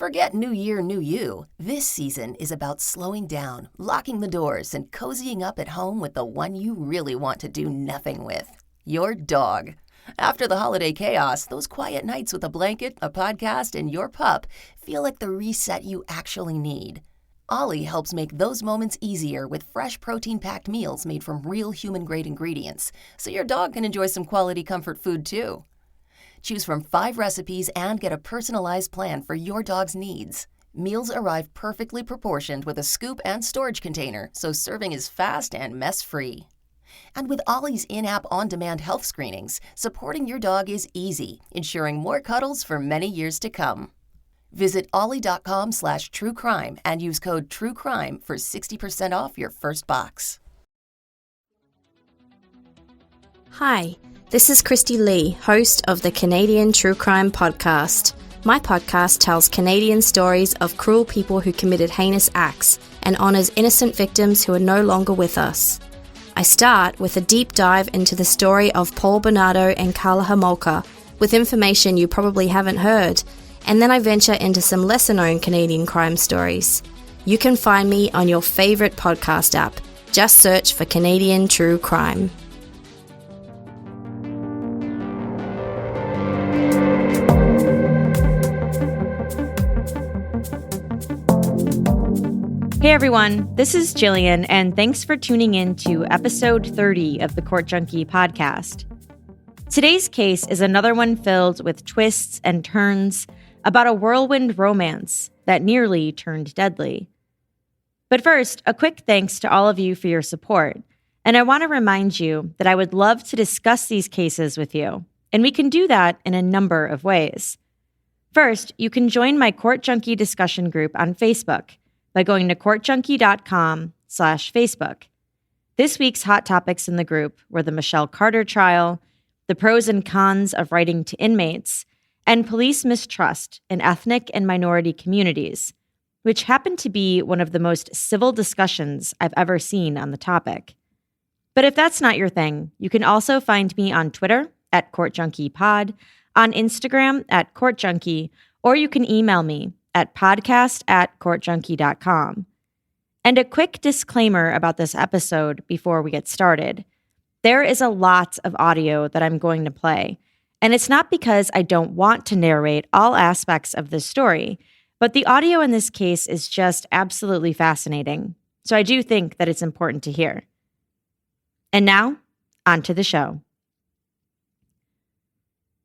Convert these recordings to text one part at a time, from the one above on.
Forget New Year, New You. This season is about slowing down, locking the doors, and cozying up at home with the one you really want to do nothing with. Your dog. After the holiday chaos, those quiet nights with a blanket, a podcast, and your pup feel like the reset you actually need. Ollie helps make those moments easier with fresh protein-packed meals made from real human-grade ingredients, so your dog can enjoy some quality comfort food too. Choose from 5 recipes and get a personalized plan for your dog's needs. Meals arrive perfectly proportioned with a scoop and storage container, so serving is fast and mess-free. And with Ollie's in-app on-demand health screenings, supporting your dog is easy, ensuring more cuddles for many years to come. Visit ollie.com/truecrime and use code TRUECRIME for 60% off your first box. Hi, this is Christy Lee, host of the Canadian True Crime Podcast. My podcast tells Canadian stories of cruel people who committed heinous acts and honours innocent victims who are no longer with us. I start with a deep dive into the story of Paul Bernardo and Karla Homolka, with information you probably haven't heard, and then I venture into some lesser-known Canadian crime stories. You can find me on your favourite podcast app. Just search for Canadian True Crime. Hey everyone, this is Jillian, and thanks for tuning in to episode 30 of the Court Junkie podcast. Today's case is another one filled with twists and turns about a whirlwind romance that nearly turned deadly. But first, a quick thanks to all of you for your support, and I want to remind you that I would love to discuss these cases with you, and we can do that in a number of ways. First, you can join my Court Junkie discussion group on Facebook by going to courtjunkie.com/Facebook. This week's hot topics in the group were the Michelle Carter trial, the pros and cons of writing to inmates, and police mistrust in ethnic and minority communities, which happened to be one of the most civil discussions I've ever seen on the topic. But if that's not your thing, you can also find me on Twitter at CourtJunkiePod, on Instagram at CourtJunkie, or you can email me at podcast@courtjunkie.com. And a quick disclaimer about this episode before we get started. There is a lot of audio that I'm going to play, and it's not because I don't want to narrate all aspects of this story, but the audio in this case is just absolutely fascinating, so I do think that it's important to hear. And now, on to the show.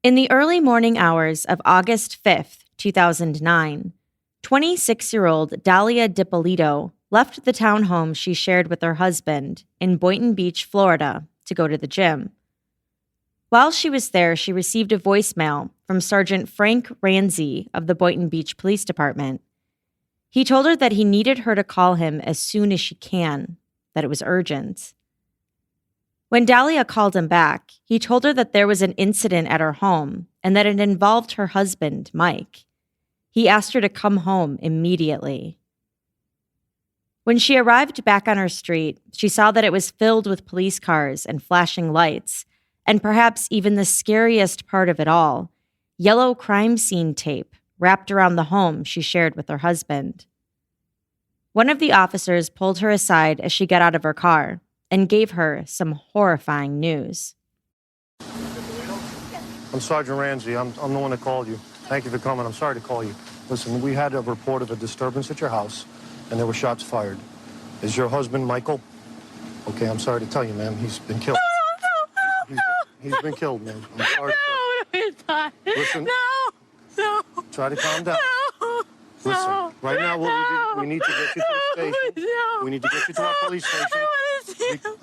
In the early morning hours of August 5th, 2009, 26-year-old Dalia Dippolito left the townhome she shared with her husband in Boynton Beach, Florida, to go to the gym. While she was there, she received a voicemail from Sergeant Frank Ranzi of the Boynton Beach Police Department. He told her that he needed her to call him as soon as she can, that it was urgent. When Dalia called him back, he told her that there was an incident at her home and that it involved her husband, Mike. He asked her to come home immediately. When she arrived back on her street, she saw that it was filled with police cars and flashing lights, and perhaps even the scariest part of it all, yellow crime scene tape wrapped around the home she shared with her husband. One of the officers pulled her aside as she got out of her car and gave her some horrifying news. I'm Sergeant Ranzi. I'm the one that called you. Thank you for coming. I'm sorry to call you. Listen, we had a report of a disturbance at your house, and there were shots fired. Is your husband Michael? Okay, I'm sorry to tell you, ma'am. He's been killed. No. He's been killed, ma'am. I'm sorry. No, it's not. Listen. No. Try to calm down. No. Listen, right now we need to get you to the station. No. We need to get you to our police station.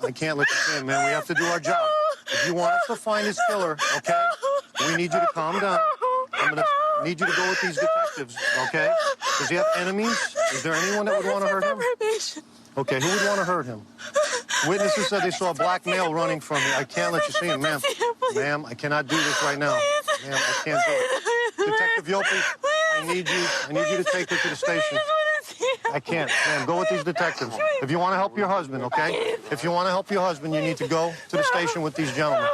I can't let you see him, man. We have to do our job. If you want us to find his killer, okay, we need you to calm down. I'm going to need you to go with these detectives, okay? Does he have enemies? Is there anyone that would want to hurt him? Okay, who would want to hurt him? Witnesses said they saw a black male running from me. I can't let you see him, ma'am. Ma'am, I cannot do this right now. Ma'am, I can't do it. Detective Yopi, I need you to take her to the station. I can't. Ma'am, go with these detectives. If you want to help your husband, okay? If you want to help your husband, you need to go to the station with these gentlemen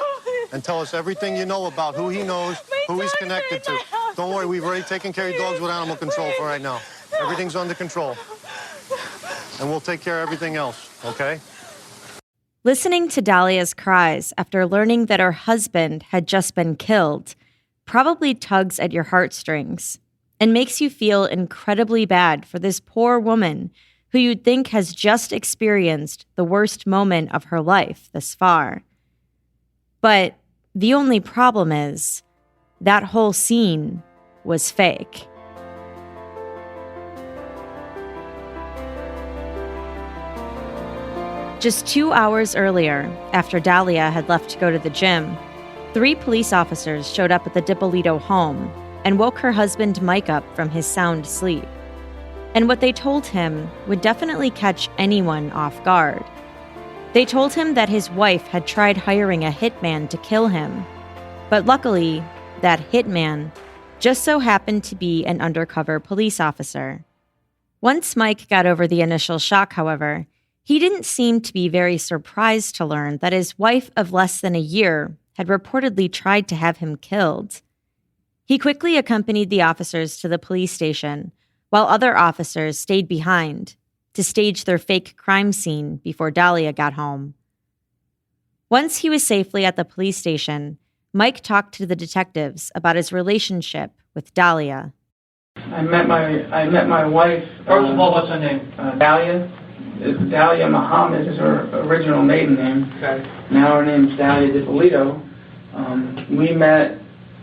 and tell us everything you know about who he knows, who he's connected to. Don't worry, we've already taken care of your dogs with animal control for right now. Everything's under control. And we'll take care of everything else, okay? Listening to Dalia's cries after learning that her husband had just been killed probably tugs at your heartstrings and makes you feel incredibly bad for this poor woman who you'd think has just experienced the worst moment of her life thus far. But the only problem is that whole scene was fake. Just 2 hours earlier, after Dalia had left to go to the gym, 3 police officers showed up at the Dippolito home and woke her husband Mike up from his sound sleep. And what they told him would definitely catch anyone off guard. They told him that his wife had tried hiring a hitman to kill him, but luckily, that hitman just so happened to be an undercover police officer. Once Mike got over the initial shock, however, he didn't seem to be very surprised to learn that his wife of less than a year had reportedly tried to have him killed. He quickly accompanied the officers to the police station, while other officers stayed behind to stage their fake crime scene before Dalia got home. Once he was safely at the police station, Mike talked to the detectives about his relationship with Dalia. I met my wife. First of all, what's her name? Dalia. Dalia Muhammad is her original maiden name. Okay. Now her name's Dalia Dippolito. We met,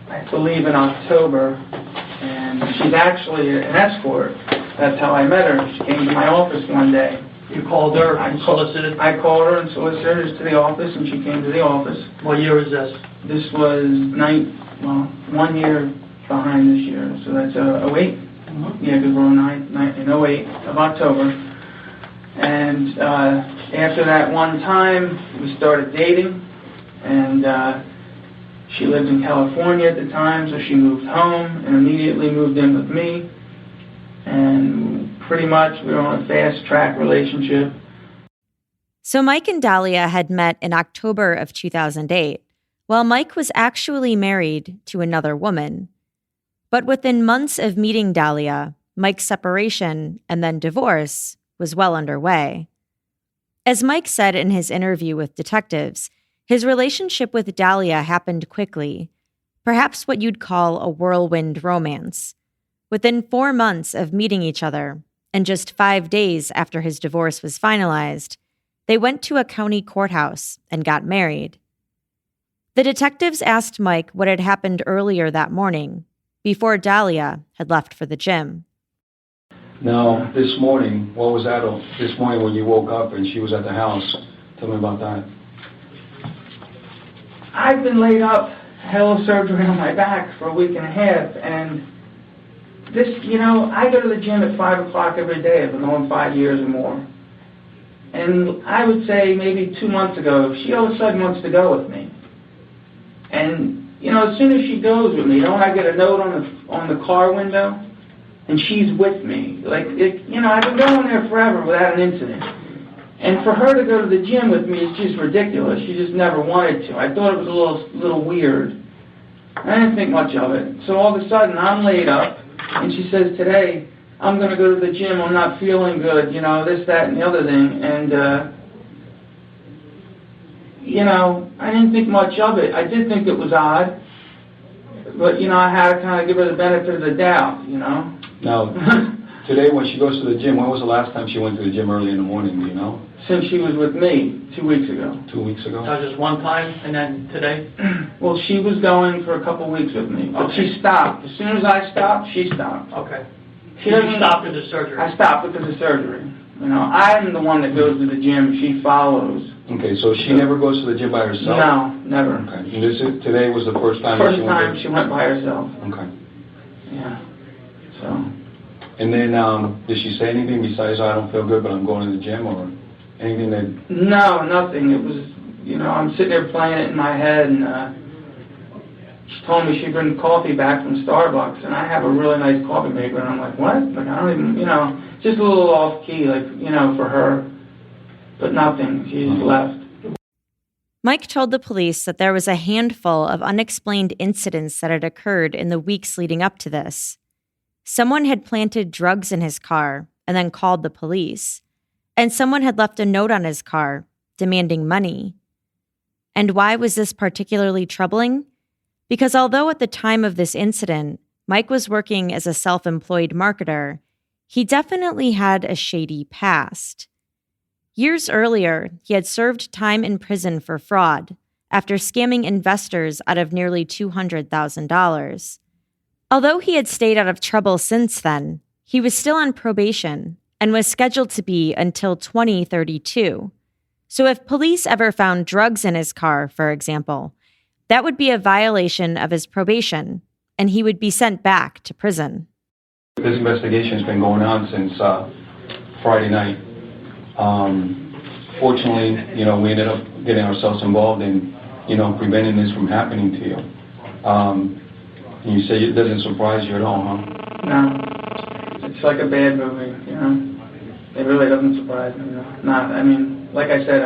I believe, in October, and she's actually an escort. That's how I met her. She came to my office one day. You called her and solicited? I called her and solicited her to the office, and she came to the office. What year is this? This was 1 year behind this year, so that's 08. Mm-hmm. Yeah, because we're in 08 of October. And after that one time, we started dating, and she lived in California at the time, so she moved home and immediately moved in with me. And pretty much we were on a fast-track relationship. So Mike and Dalia had met in October of 2008, while Mike was actually married to another woman. But within months of meeting Dalia, Mike's separation and then divorce was well underway. As Mike said in his interview with detectives, his relationship with Dalia happened quickly, perhaps what you'd call a whirlwind romance. Within 4 months of meeting each other, and just 5 days after his divorce was finalized, they went to a county courthouse and got married. The detectives asked Mike what had happened earlier that morning, before Dalia had left for the gym. Now, this morning, what was that this morning when you woke up and she was at the house? Tell me about that. I've been laid up, hell surgery on my back for a week and a half, and this, I go to the gym at 5 o'clock every day. I've been going 5 years or more. And I would say maybe 2 months ago, she all of a sudden wants to go with me. And, as soon as she goes with me, I get a note on the car window, and she's with me. I've been going there forever without an incident. And for her to go to the gym with me is just ridiculous. She just never wanted to. I thought it was a little weird. I didn't think much of it. So all of a sudden, I'm laid up, and she says, today, I'm going to go to the gym. I'm not feeling good, this, that, and the other thing. And, I didn't think much of it. I did think it was odd. But, I had to kind of give her the benefit of the doubt, Now, today when she goes to the gym, when was the last time she went to the gym early in the morning, do you know? Since she was with me 2 weeks ago. 2 weeks ago? That was just one time, and then today? Well, she was going for a couple weeks with me, but Okay. she stopped. As soon as I stopped, she stopped. Okay. She You doesn't stopped with the surgery? I stopped because of surgery. I'm the one that goes to the gym. She follows. Okay, so she never goes to the gym by herself? No, never. Okay. And today was the first time First she went time she went by herself. Okay. Yeah. So. And then, did she say anything besides, I don't feel good, but I'm going to the gym, or anything that... No, nothing. It was, I'm sitting there playing it in my head, and she told me she'd bring coffee back from Starbucks, and I have a really nice coffee maker, and I'm like, what? Like, I don't even, just a little off key, like, for her, but nothing. She just left. Mike told the police that there was a handful of unexplained incidents that had occurred in the weeks leading up to this. Someone had planted drugs in his car and then called the police, and someone had left a note on his car demanding money. And why was this particularly troubling? Because although at the time of this incident, Mike was working as a self-employed marketer, he definitely had a shady past. Years earlier, he had served time in prison for fraud after scamming investors out of nearly $200,000. Although he had stayed out of trouble since then, he was still on probation and was scheduled to be until 2032. So if police ever found drugs in his car, for example, that would be a violation of his probation, and he would be sent back to prison. This investigation has been going on since Friday night. Fortunately, we ended up getting ourselves involved in, preventing this from happening to you. And you say it doesn't surprise you at all, huh? No. It's like a bad movie, It really doesn't surprise me, like I said,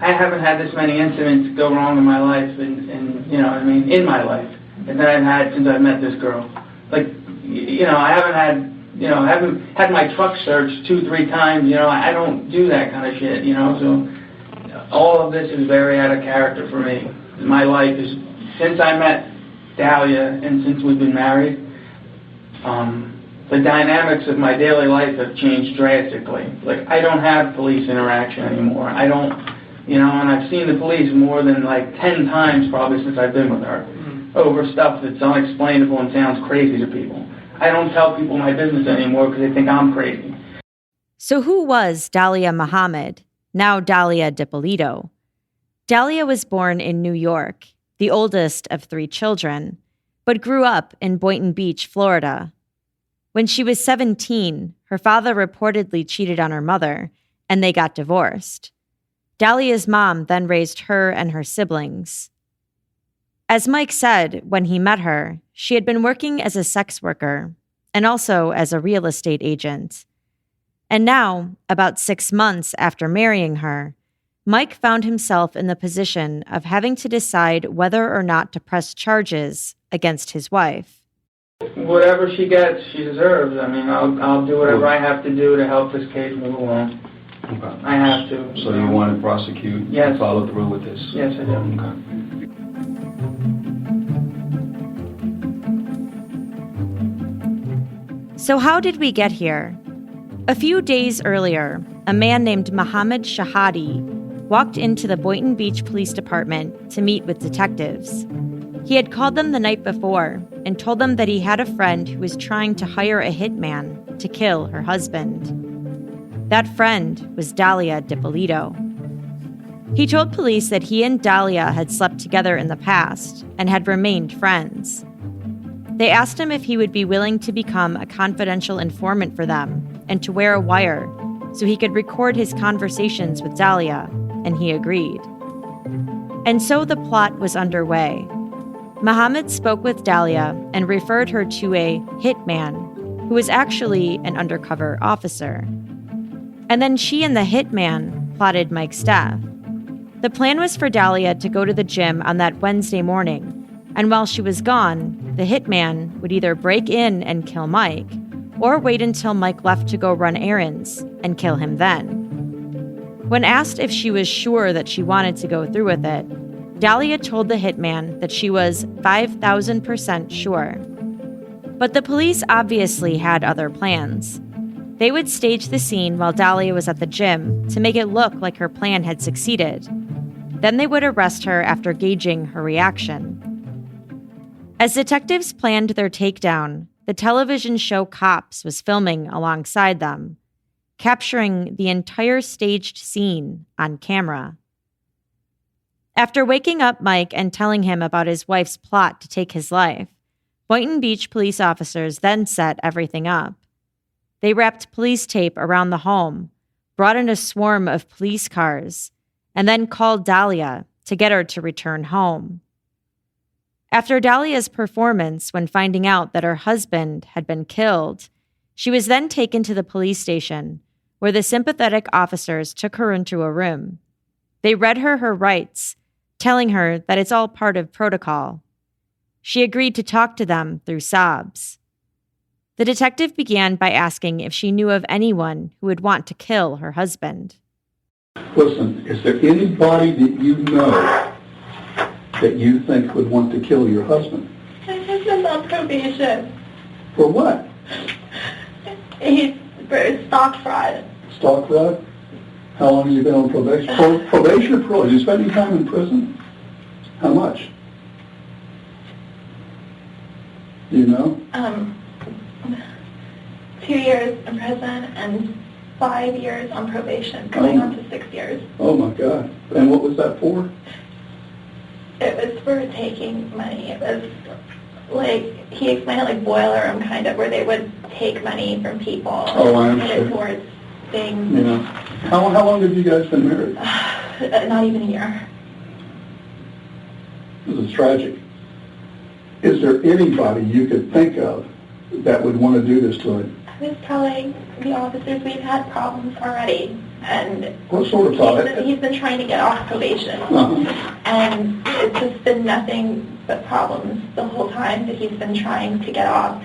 I haven't had this many incidents go wrong in my life, in my life, and that I've had since I met this girl. I haven't had my truck searched 2-3 times, I don't do that kind of shit, so all of this is very out of character for me. My life is, since I met Dalia and since we've been married, the dynamics of my daily life have changed drastically. I don't have police interaction anymore. I don't, and I've seen the police more than 10 times probably since I've been with her over stuff that's unexplainable and sounds crazy to people. I don't tell people my business anymore because they think I'm crazy. So who was Dalia Muhammad, now Dalia Dippolito? Dalia was born in New York, the oldest of 3 children, but grew up in Boynton Beach, Florida. When she was 17, her father reportedly cheated on her mother, and they got divorced. Dalia's mom then raised her and her siblings. As Mike said when he met her, she had been working as a sex worker and also as a real estate agent. And now, about 6 months after marrying her, Mike found himself in the position of having to decide whether or not to press charges against his wife. Whatever she gets, she deserves. I'll do whatever I have to do to help this case move along. Okay. I have to. So you want to prosecute and follow through with this? Yes, I do. Okay. So how did we get here? A few days earlier, a man named Mohammed Shahadi walked into the Boynton Beach Police Department to meet with detectives. He had called them the night before and told them that he had a friend who was trying to hire a hitman to kill her husband. That friend was Dalia Dippolito. He told police that he and Dalia had slept together in the past and had remained friends. They asked him if he would be willing to become a confidential informant for them and to wear a wire so he could record his conversations with Dalia, and he agreed. And so the plot was underway. Mohammed spoke with Dalia and referred her to a hitman, who was actually an undercover officer. And then she and the hitman plotted Mike's death. The plan was for Dalia to go to the gym on that Wednesday morning, and while she was gone, the hitman would either break in and kill Mike, or wait until Mike left to go run errands and kill him then. When asked if she was sure that she wanted to go through with it, Dalia told the hitman that she was 5,000% sure. But the police obviously had other plans. They would stage the scene while Dalia was at the gym to make it look like her plan had succeeded. Then they would arrest her after gauging her reaction. As detectives planned their takedown, the television show Cops was filming alongside them, capturing the entire staged scene on camera. After waking up Mike and telling him about his wife's plot to take his life, Boynton Beach police officers then set everything up. They wrapped police tape around the home, brought in a swarm of police cars, and then called Dalia to get her to return home. After Dalia's performance when finding out that her husband had been killed, she was then taken to the police station, where the sympathetic officers took her into a room They read her rights, telling her that it's all part of protocol. She agreed to talk to them through sobs. The detective began by asking if she knew of anyone who would want to kill her husband. Listen, is there anybody that you know that you think would want to kill your husband? My husband's on probation. For what? He's for stock fraud. Stock fraud? How long has he been on probation? Probation or parole? Is he spending time in prison? How much? Do you know? 2 years in prison and 5 years on probation, going on to 6 years. Oh my God. And what was that for? It was for taking money. It was like, he explained it like boiler room kind of, where they would take money from people and put it towards things. Yeah. How long have you guys been married? Not even a year. This is tragic. Is there anybody you could think of that would want to do this to him? I was telling the officers we've had problems already, and what sort of problem? He's been trying to get off probation, and it's just been nothing but problems the whole time that he's been trying to get off.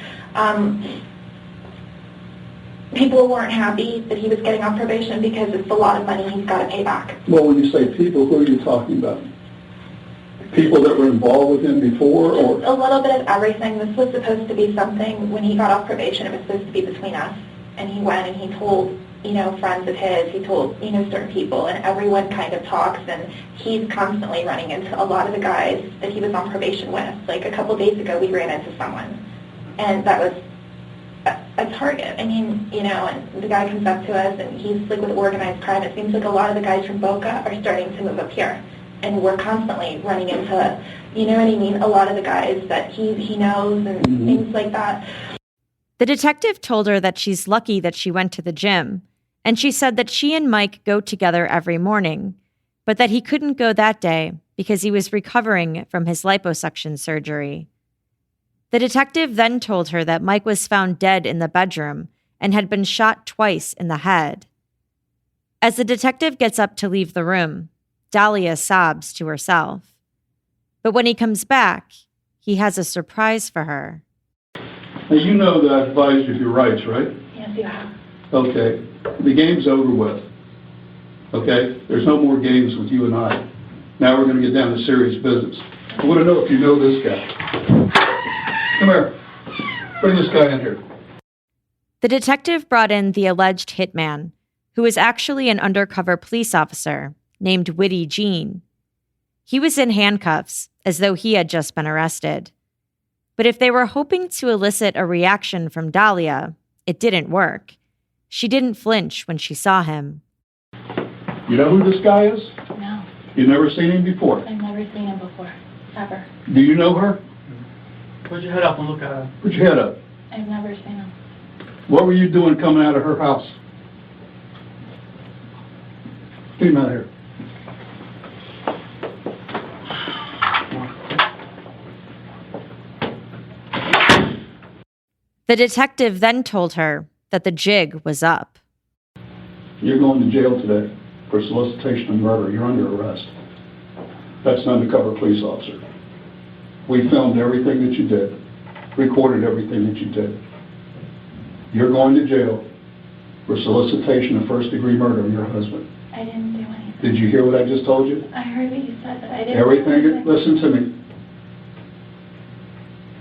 People weren't happy that he was getting off probation because it's a lot of money he's got to pay back. Well, when you say people, who are you talking about? People that were involved with him before, or a little bit of everything. This was supposed to be something, when he got off probation, it was supposed to be between us. And he went and he told, friends of his, he told, certain people, and everyone kind of talks, and he's constantly running into a lot of the guys that he was on probation with. Like a couple days ago, we ran into someone, and that was a target. I mean, and the guy comes up to us, and he's like with organized crime. It seems like a lot of the guys from Boca are starting to move up here. And we're constantly running into, a lot of the guys that he knows and things like that. The detective told her that she's lucky that she went to the gym, and she said that she and Mike go together every morning, but that he couldn't go that day because he was recovering from his liposuction surgery. The detective then told her that Mike was found dead in the bedroom and had been shot twice in the head. As the detective gets up to leave the room, Dalia sobs to herself. But when he comes back, he has a surprise for her. Now, you know that I advised you of your rights, right? Yes, you have. Okay. The game's over with. Okay? There's no more games with you and I. Now we're going to get down to serious business. I want to know if you know this guy. Come here. Bring this guy in here. The detective brought in the alleged hitman, who was actually an undercover police officer named Witty Jean. He was in handcuffs, as though he had just been arrested. But if they were hoping to elicit a reaction from Dalia, it didn't work. She didn't flinch when she saw him. You know who this guy is? No. You've never seen him before? I've never seen him before. Ever. Do you know her? Put your head up and look at her. Put your head up. I've never seen him. What were you doing coming out of her house? Get him out of here. The detective then told her that the jig was up. You're going to jail today for solicitation of murder. You're under arrest. That's an undercover police officer. We filmed everything that you did, recorded everything that you did. You're going to jail for solicitation of first-degree murder of your husband. I didn't do anything. Did you hear what I just told you? I heard what you said, but I didn't Everything, do anything. listen to me.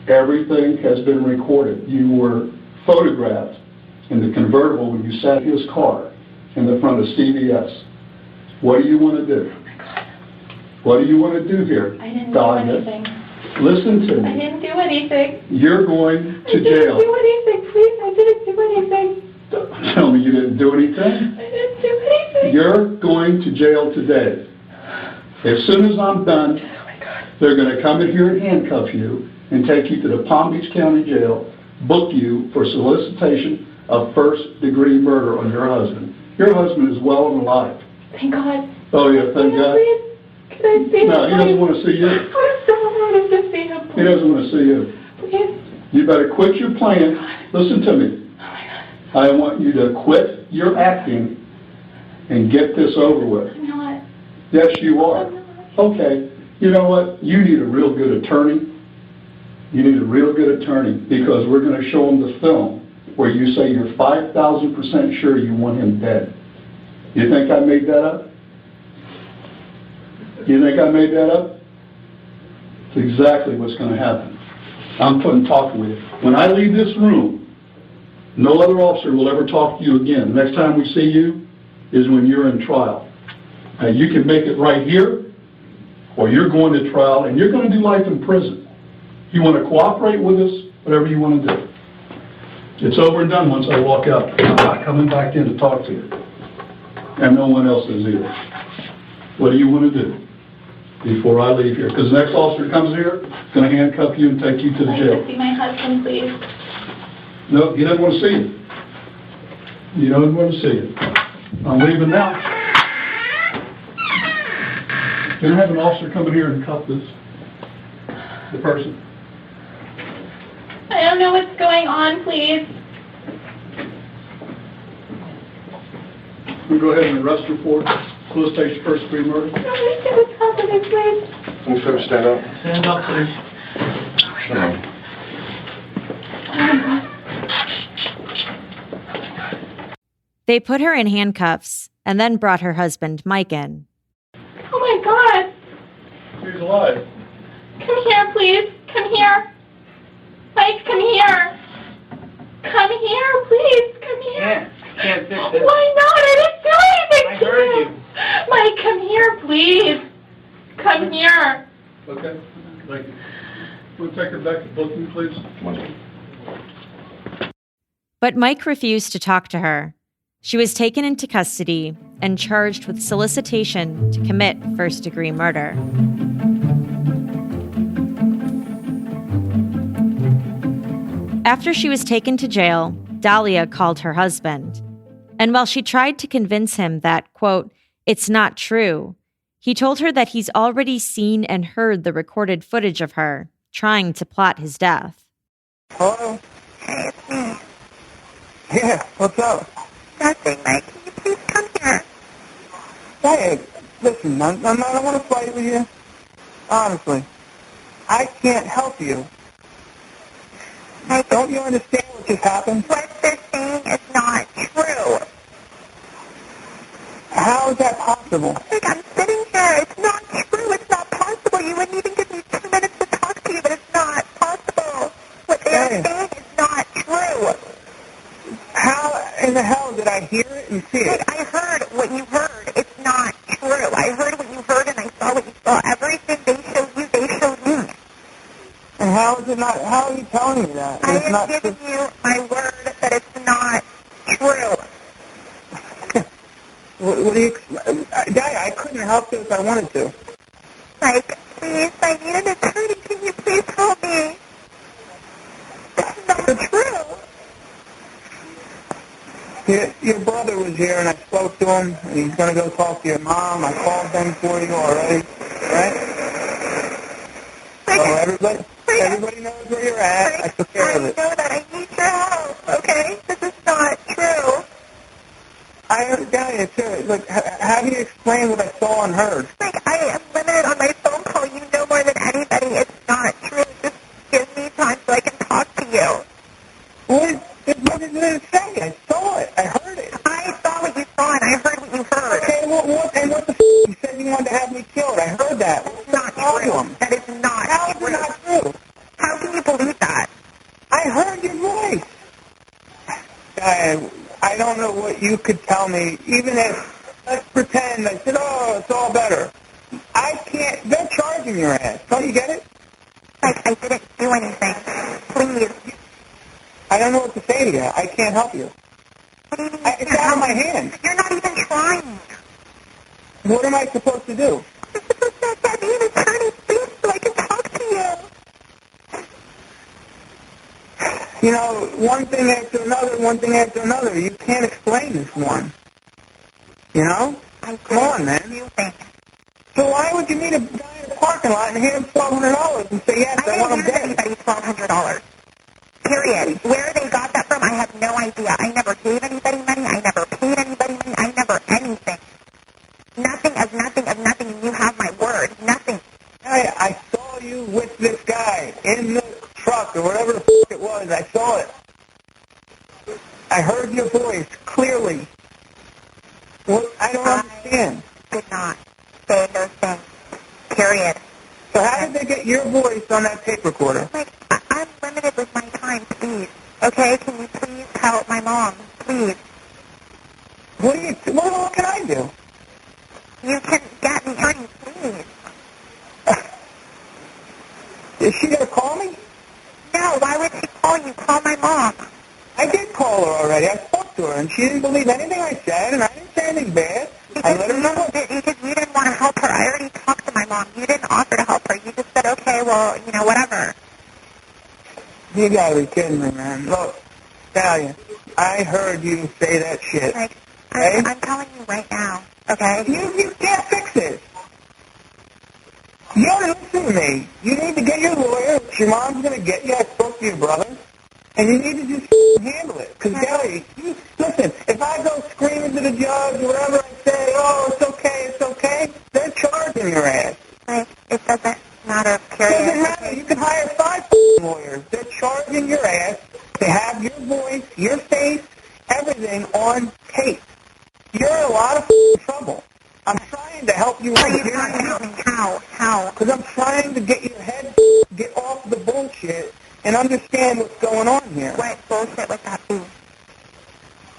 Everything has been recorded. You were photographed in the convertible when you sat in his car in the front of CVS. What do you want to do? Oh my God. What do you want to do here? I didn't Dalia? do anything. Listen to I me. didn't do anything. You're going to I didn't jail. do anything, please. I didn't do anything. Don't tell me you didn't do anything. I didn't do anything. You're going to jail today. As soon as I'm done, Oh my God. they're going to come in here and handcuff you and take you to the Palm Beach County Jail, book you for solicitation of first-degree murder on your husband. Your husband is well and alive. Thank God. Oh, yeah, thank God. Please? Can I see him? No, he doesn't want to see you. I so wanted to see him, He please. doesn't want to see you. Please. You better quit your plan. Listen to me. Oh my God. I want you to quit your acting and get this over with. I'm not. Yes, you are. Okay. You know what? You need a real good attorney. You need a real good attorney because we're going to show them the film where you say you're 5,000% sure you want him dead. You think I made that up? You think I made that up? It's exactly what's going to happen. I'm talking with you. When I leave this room, no other officer will ever talk to you again. The next time we see you is when you're in trial. Now, you can make it right here, or you're going to trial, and you're going to do life in prison. You want to cooperate with us, whatever you want to do. It's over and done once I walk out. I'm not coming back in to talk to you. And no one else is either. What do you want to do before I leave here? Because the next officer comes here, going to handcuff you and take you to the jail. Can I see my husband, please? No, he doesn't want to see you. He doesn't want to see you. I'm leaving now. Can I have an officer come in here and cuff the person? I don't know what's going on, please. We'll go ahead and arrest her for solicitation first degree murder. Can we see what's happening, please? Can you sir stand up? Stand up, please. They put her in handcuffs and then brought her husband, Mike, in. Oh my God! He's alive. Come here, please. Come here. Mike, come here. Come here, please. Come here. Can't fix it. Why not? I didn't do anything I to heard you. Mike, come here, please. Come here. Okay, thank you. We'll take her back to booking, please. But Mike refused to talk to her. She was taken into custody and charged with solicitation to commit first-degree murder. After she was taken to jail, Dalia called her husband. And while she tried to convince him that, quote, it's not true, he told her that he's already seen and heard the recorded footage of her trying to plot his death. Hello? Hey, it's me. Yeah, what's up? Nothing, Mike. Can you please come here? Hey, listen, I don't want to fight with you. Honestly. I can't help you. Mike, Don't you understand what just happened? what they're saying is not true. How is that possible? Mike, I'm sitting here. It's not true. It's not possible. You wouldn't even give me 2 minutes to talk to you, but it's not possible. What they are saying is not true. How in the hell did I hear it and see it? Mike, I heard what you heard. It's not true. I heard what you heard and I saw what you saw. Everything they showed you, they showed me. And how is it not? How are you telling me that? I It's am not giving you my word that it's not true. What do you? Dad, I couldn't help you if I wanted to. Mike, please, I need an attorney. Can you please help me? It's not true. Your brother was here and I spoke to him. And he's going to go talk to your mom. I called them for you already, right? So everybody knows where you're at. I took care of it. I know that. I need your help, okay? This is not true. I understand it too. Look, how do you explain what I saw and heard? Like, I am limited on my phone call. You know more than anybody. It's not true. Just give me time so I can talk to you. What did it say? I saw it. I heard it. I saw what you saw and I heard what you heard. Okay, what the f***? You said you wanted to have me killed. I heard that. That's not true. That is not How is true. it not true? How can you believe that? I heard your voice. I don't know what you could tell me, even if, let's pretend, I said, oh, it's all better. I can't, they're charging your ass. Don't you get it? Like, I didn't do anything. Please. I don't know what to say to you. I can't help you. What do you mean? It's out of my hands. You're not even trying. What am I supposed to do? You're supposed to get me an attorney, please, so I can talk to you. You know, one thing after another. You can't explain this one. You know? Come on, man. You think? So why would you meet a guy in a parking lot and hand him $1,200 and say, yes, I want him dead? I didn't give anybody $1,200. Period. Where they got that from, I have no idea. I never gave anybody money. I never paid anybody money. I never anything. Nothing of nothing of nothing. I heard your voice clearly. What? I don't understand. I did not say those things, period. So how did they get your voice on that tape recorder? Like, I'm limited with my time, please. Okay, can you please help my mom, please? What can I do? You can get me money, please. Is she going to call me? No, why would she call you? Call my mom. I did call her already. I spoke to her, and she didn't believe anything I said, and I didn't say anything bad. I let her know. Because you didn't want to help her. I already talked to my mom. You didn't offer to help her. You just said, okay, well, whatever. You gotta be kidding me, man. Look, Dalia, I heard you say that shit. Like, okay? I'm telling you right now, okay? You can't fix it. You gotta listen to me. You need to get your lawyer. Your mom's gonna get you. I spoke to your brother. And you need to just handle it. Because, Dalia, listen, if I go screaming to the judge or whatever, I say, oh, it's okay, they're charging your ass. Like, it doesn't matter, period. It doesn't matter. You can hire 5 lawyers. They're charging your ass. They have your voice, your face, everything on tape. You're in a lot of trouble. I'm trying to help you. Are you trying to help me? How? Because I'm trying to get your head, get off the bullshit, and understand what's going on here. What bullshit would that be?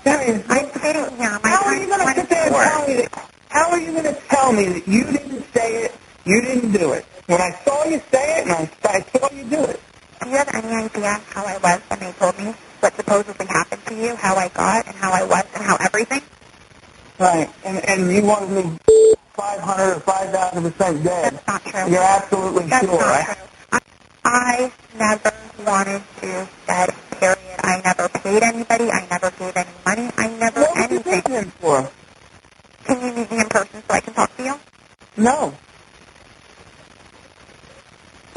I'm sitting here. How are you going to sit there and tell me that? How are you going to tell me that you didn't say it, you didn't do it? When I saw you say it, and I saw you do it. Do you have any idea how I was when they told me what supposedly happened to you, how I got, and how I was, and how everything? Right, and you wanted me 500 or 5,000% dead. That's not true. You're absolutely That's sure, not right? True. I never wanted to dead, period. I never paid anybody. I never gave any money. I never anything. What were you paying him for? Can you meet me in person so I can talk to you? No.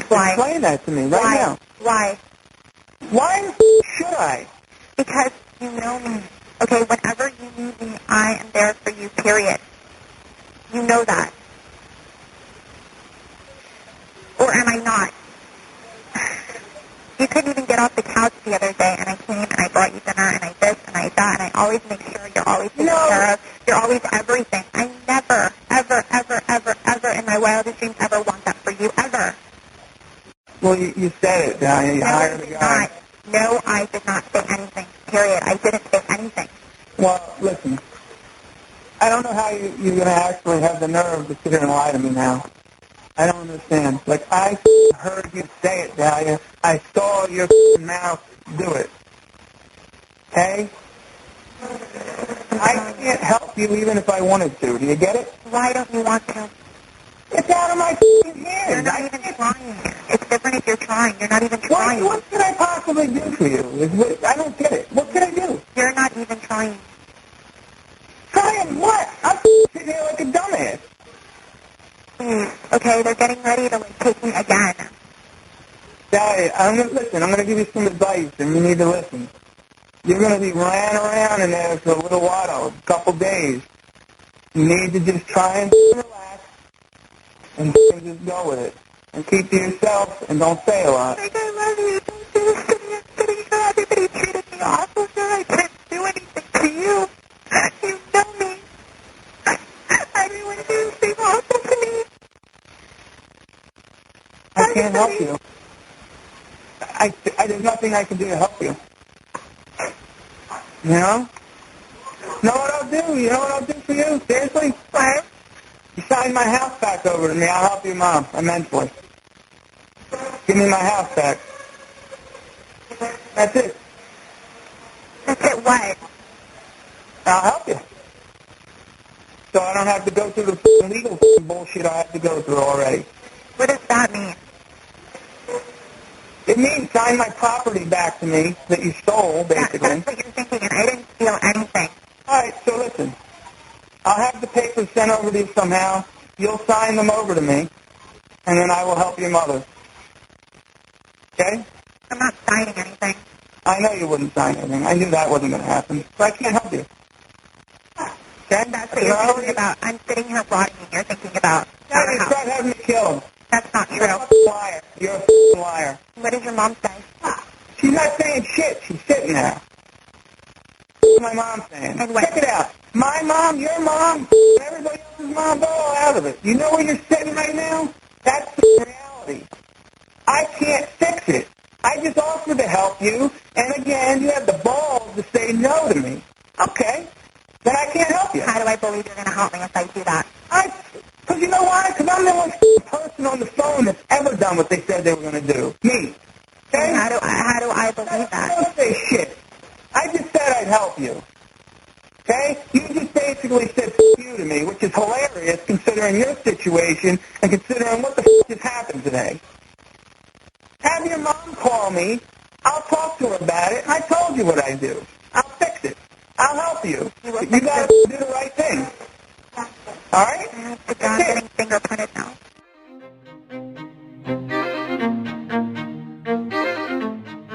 Why? Explain that to me right now. Why? Why should I? Because you know me. Okay, whenever you need me, I am there for you, period. You know that. Or am I not? You couldn't even get off the couch the other day, and I came, and I brought you dinner, and I this, and I that, and I always make sure you're always taken care of. You're always everything. I never, ever, ever, ever, ever in my wildest dreams ever want that for you, ever. Well, you said it, Dalia. You hired a guy. No, I did not say anything, period. I didn't say anything. Well, listen. I don't know how you're going to actually have the nerve to sit here and lie to me now. I don't understand. Like, I heard you say it, Dalia. I saw your mouth do it. Okay? I can't help you even if I wanted to. Do you get it? Why don't you want to? It's out of my hands. You're not even trying. It's different if you're trying. You're not even trying. What could I possibly do for you? I don't get it. What could I do? You're not even trying. Trying what? I'm sitting here like a dumbass. Please. Okay, they're getting ready to take me again. Dalia, I'm going to give you some advice, and you need to listen. You're going to be lying around in there for a little while, a couple days. You need to just try and relax and just go with it. And keep to yourself and don't say a lot. Like, I love you. Don't do this to me. I'm sitting here. Everybody treated me awful. Sure, I didn't do anything to you. You know me. Everyone did anything awful to me. I can't help you. There's nothing I can do to help you. You know? Know what I'll do? You know what I'll do for you? Seriously? What? You sign my house back over to me. I'll help your mom immensely. Give me my house back. That's it. That's it what? I'll help you. So I don't have to go through the legal bullshit I have to go through already. What does that mean? It means sign my property back to me that you stole, basically. That's what you're thinking, and I didn't steal anything. All right, so listen. I'll have the papers sent over to you somehow. You'll sign them over to me, and then I will help your mother. Okay? I'm not signing anything. I know you wouldn't sign anything. I knew that wasn't going to happen, so I can't help you. Okay? That's what you're thinking about. I'm sitting here rotting, and you're thinking about Yeah, you tried having me killed. That's not true. You're a f***ing liar. You're a f***ing liar. What does your mom say? She's not saying shit. She's sitting there. is my mom saying? Check it out. My mom, your mom, everybody else's mom, they're all out of it. You know where you're sitting right now? That's the reality. I can't fix it. I just offered to help you, and again, you have the balls to say no to me. Okay, then I can't help you. How do I believe you're going to help me if I do that? Because you know why? Because I'm the only person on the phone that's ever done what they said they were going to do. Me. Okay? How do I believe that? Don't say shit. I just said I'd help you. Okay? You just basically said F you to me, which is hilarious considering your situation and considering what the f just happened today. Have your mom call me. I'll talk to her about it. I told you what I do. I'll fix it. I'll help you. You got to do the right thing. All right? The gun getting fingerprinted now.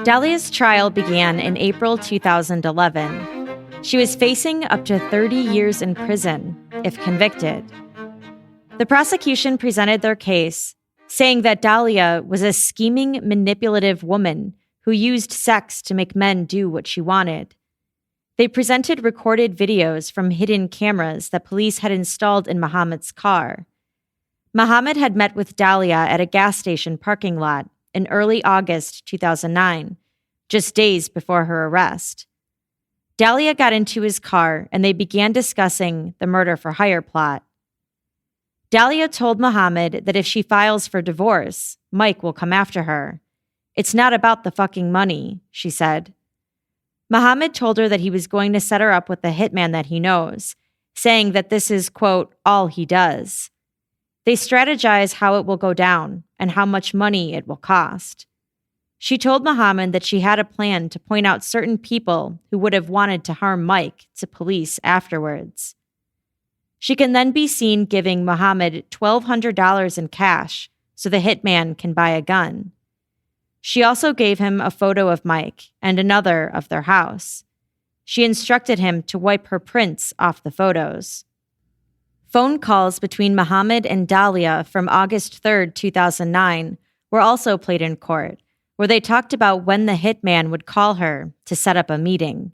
Dalia's trial began in April 2011. She was facing up to 30 years in prison if convicted. The prosecution presented their case, saying that Dalia was a scheming, manipulative woman who used sex to make men do what she wanted. They presented recorded videos from hidden cameras that police had installed in Muhammad's car. Muhammad had met with Dalia at a gas station parking lot in early August 2009, just days before her arrest. Dalia got into his car and they began discussing the murder-for-hire plot. Dalia told Muhammad that if she files for divorce, Mike will come after her. It's not about the fucking money, she said. Muhammad told her that he was going to set her up with a hitman that he knows, saying that this is, quote, all he does. They strategize how it will go down and how much money it will cost. She told Muhammad that she had a plan to point out certain people who would have wanted to harm Mike to police afterwards. She can then be seen giving Muhammad $1,200 in cash so the hitman can buy a gun. She also gave him a photo of Mike and another of their house. She instructed him to wipe her prints off the photos. Phone calls between Muhammad and Dalia from August 3rd, 2009 were also played in court, where they talked about when the hitman would call her to set up a meeting.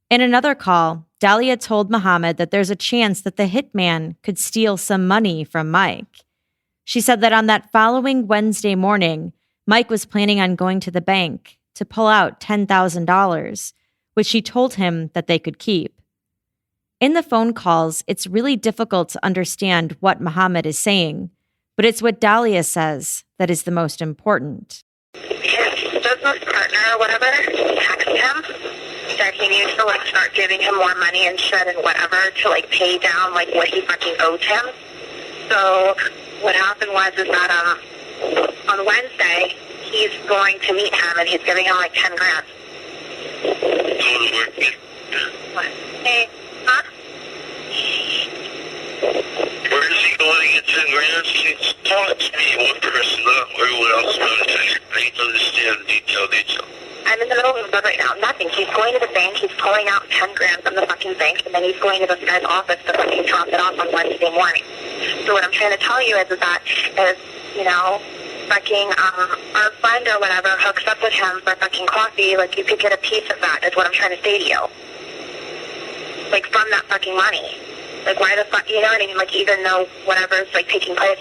In another call, Dalia told Muhammad that there's a chance that the hitman could steal some money from Mike. She said that on that following Wednesday morning, Mike was planning on going to the bank to pull out $10,000, which she told him that they could keep. In the phone calls, it's really difficult to understand what Muhammad is saying, but it's what Dalia says that is the most important. His business partner or whatever texted him that he needs to start giving him more money and shit and whatever to pay down what he fucking owes him. So what happened was that on Wednesday he's going to meet him and he's giving him 10 grand. What? Hey, huh? Where is he going to get 10 grand? He's talking to me, one person, not everyone else. I need to understand detail. I'm in the middle of the bed right now. Nothing. He's going to the bank. He's pulling out 10 grand from the fucking bank, and then he's going to this guy's office to fucking drop it off on Wednesday morning. So what I'm trying to tell you is that fucking our friend or whatever hooks up with him for fucking coffee. You could get a piece of that. Is what I'm trying to say to you. From that fucking money. Why the fuck? You know what I mean? Even though whatever's taking place,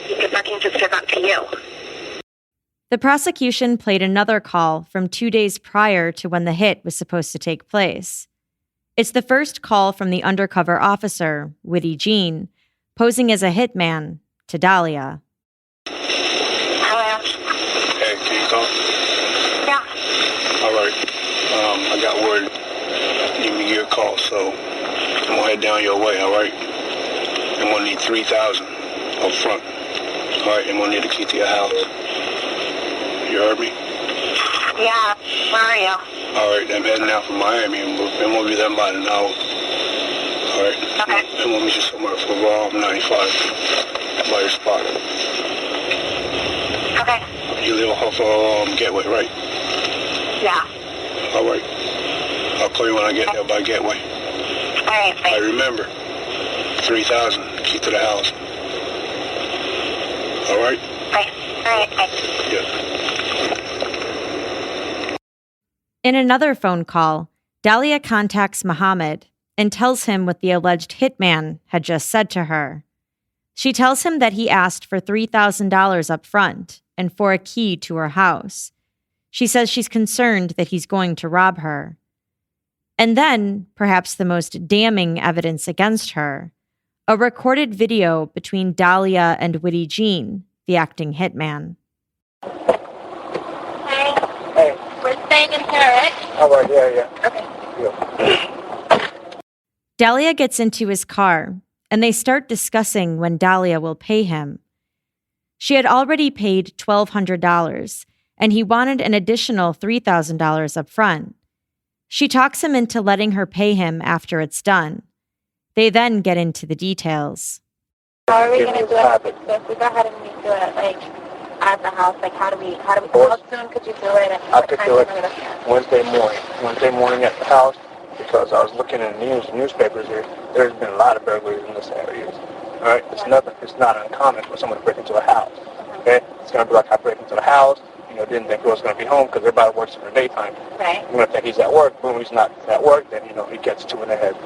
he could fucking just give that to you. The prosecution played another call from 2 days prior to when the hit was supposed to take place. It's the first call from the undercover officer, Witty Jean, posing as a hitman to Dalia. Hello? Hey, can you talk? Yeah. All right. I got word. You need me to get a call, so I'm going to head down your way, all right? I'm going to need $3,000 up front. All right, I'm going to need the key to your house. You heard me? Yeah, where are you? All right, I'm heading out from Miami, and we'll be there in about an hour. All right? Okay. And we'll meet you somewhere for 95 by your spot. Okay. You live off of Gateway, right? Yeah. All right. I'll call you when I get there by Gateway. All right, thanks. I remember, 3,000, key to the house. All right? All right, thanks. Yeah. In another phone call, Dalia contacts Muhammad and tells him what the alleged hitman had just said to her. She tells him that he asked for $3,000 up front and for a key to her house. She says she's concerned that he's going to rob her. And then, perhaps the most damning evidence against her, a recorded video between Dalia and Witty Jean, the acting hitman. Hey, we're staying in here, right? All right, yeah. Okay. Yeah. Dalia gets into his car, and they start discussing when Dalia will pay him. She had already paid $1,200, and he wanted an additional $3,000 up front. She talks him into letting her pay him after it's done. They then get into the details. How are we going to do it? So if we go ahead and we do it, like, at the house, like, how soon could you do it? And I could do it Wednesday morning at the house, because I was looking in the newspapers here. There's been a lot of burglaries in this area. All right, it's not uncommon for someone to break into a house. Okay, it's going to be like I break into the house. Didn't think he was going to be home because everybody works in the daytime. Right. You're going to think he's at work. When he's not at work, then, he gets two in the head.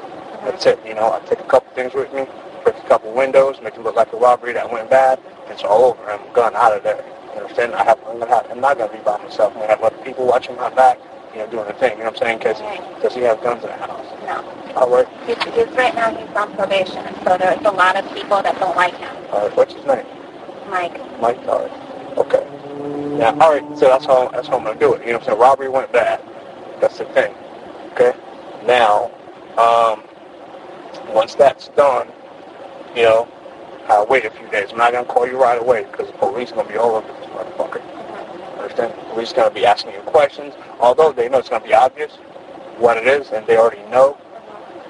That's it. I take a couple things with me, break a couple windows, make it look like a robbery that went bad, and it's all over. I'm gone out of there. You understand? I'm not going to be by myself. I'm going to have other people watching my back, doing the thing. You know what I'm saying? Because does he have guns in the house? No. All right. He's right now, he's on probation, so there's a lot of people that don't like him. All right. What's his name? Mike. Mike, all right. Okay. Yeah, all right, so that's how I'm going to do it. You know what I'm saying? Robbery went bad. That's the thing. Okay? Now, once that's done, I'll wait a few days. I'm not going to call you right away because the police are going to be all over this motherfucker. Understand? The police are going to be asking you questions, although they know it's going to be obvious what it is, and they already know.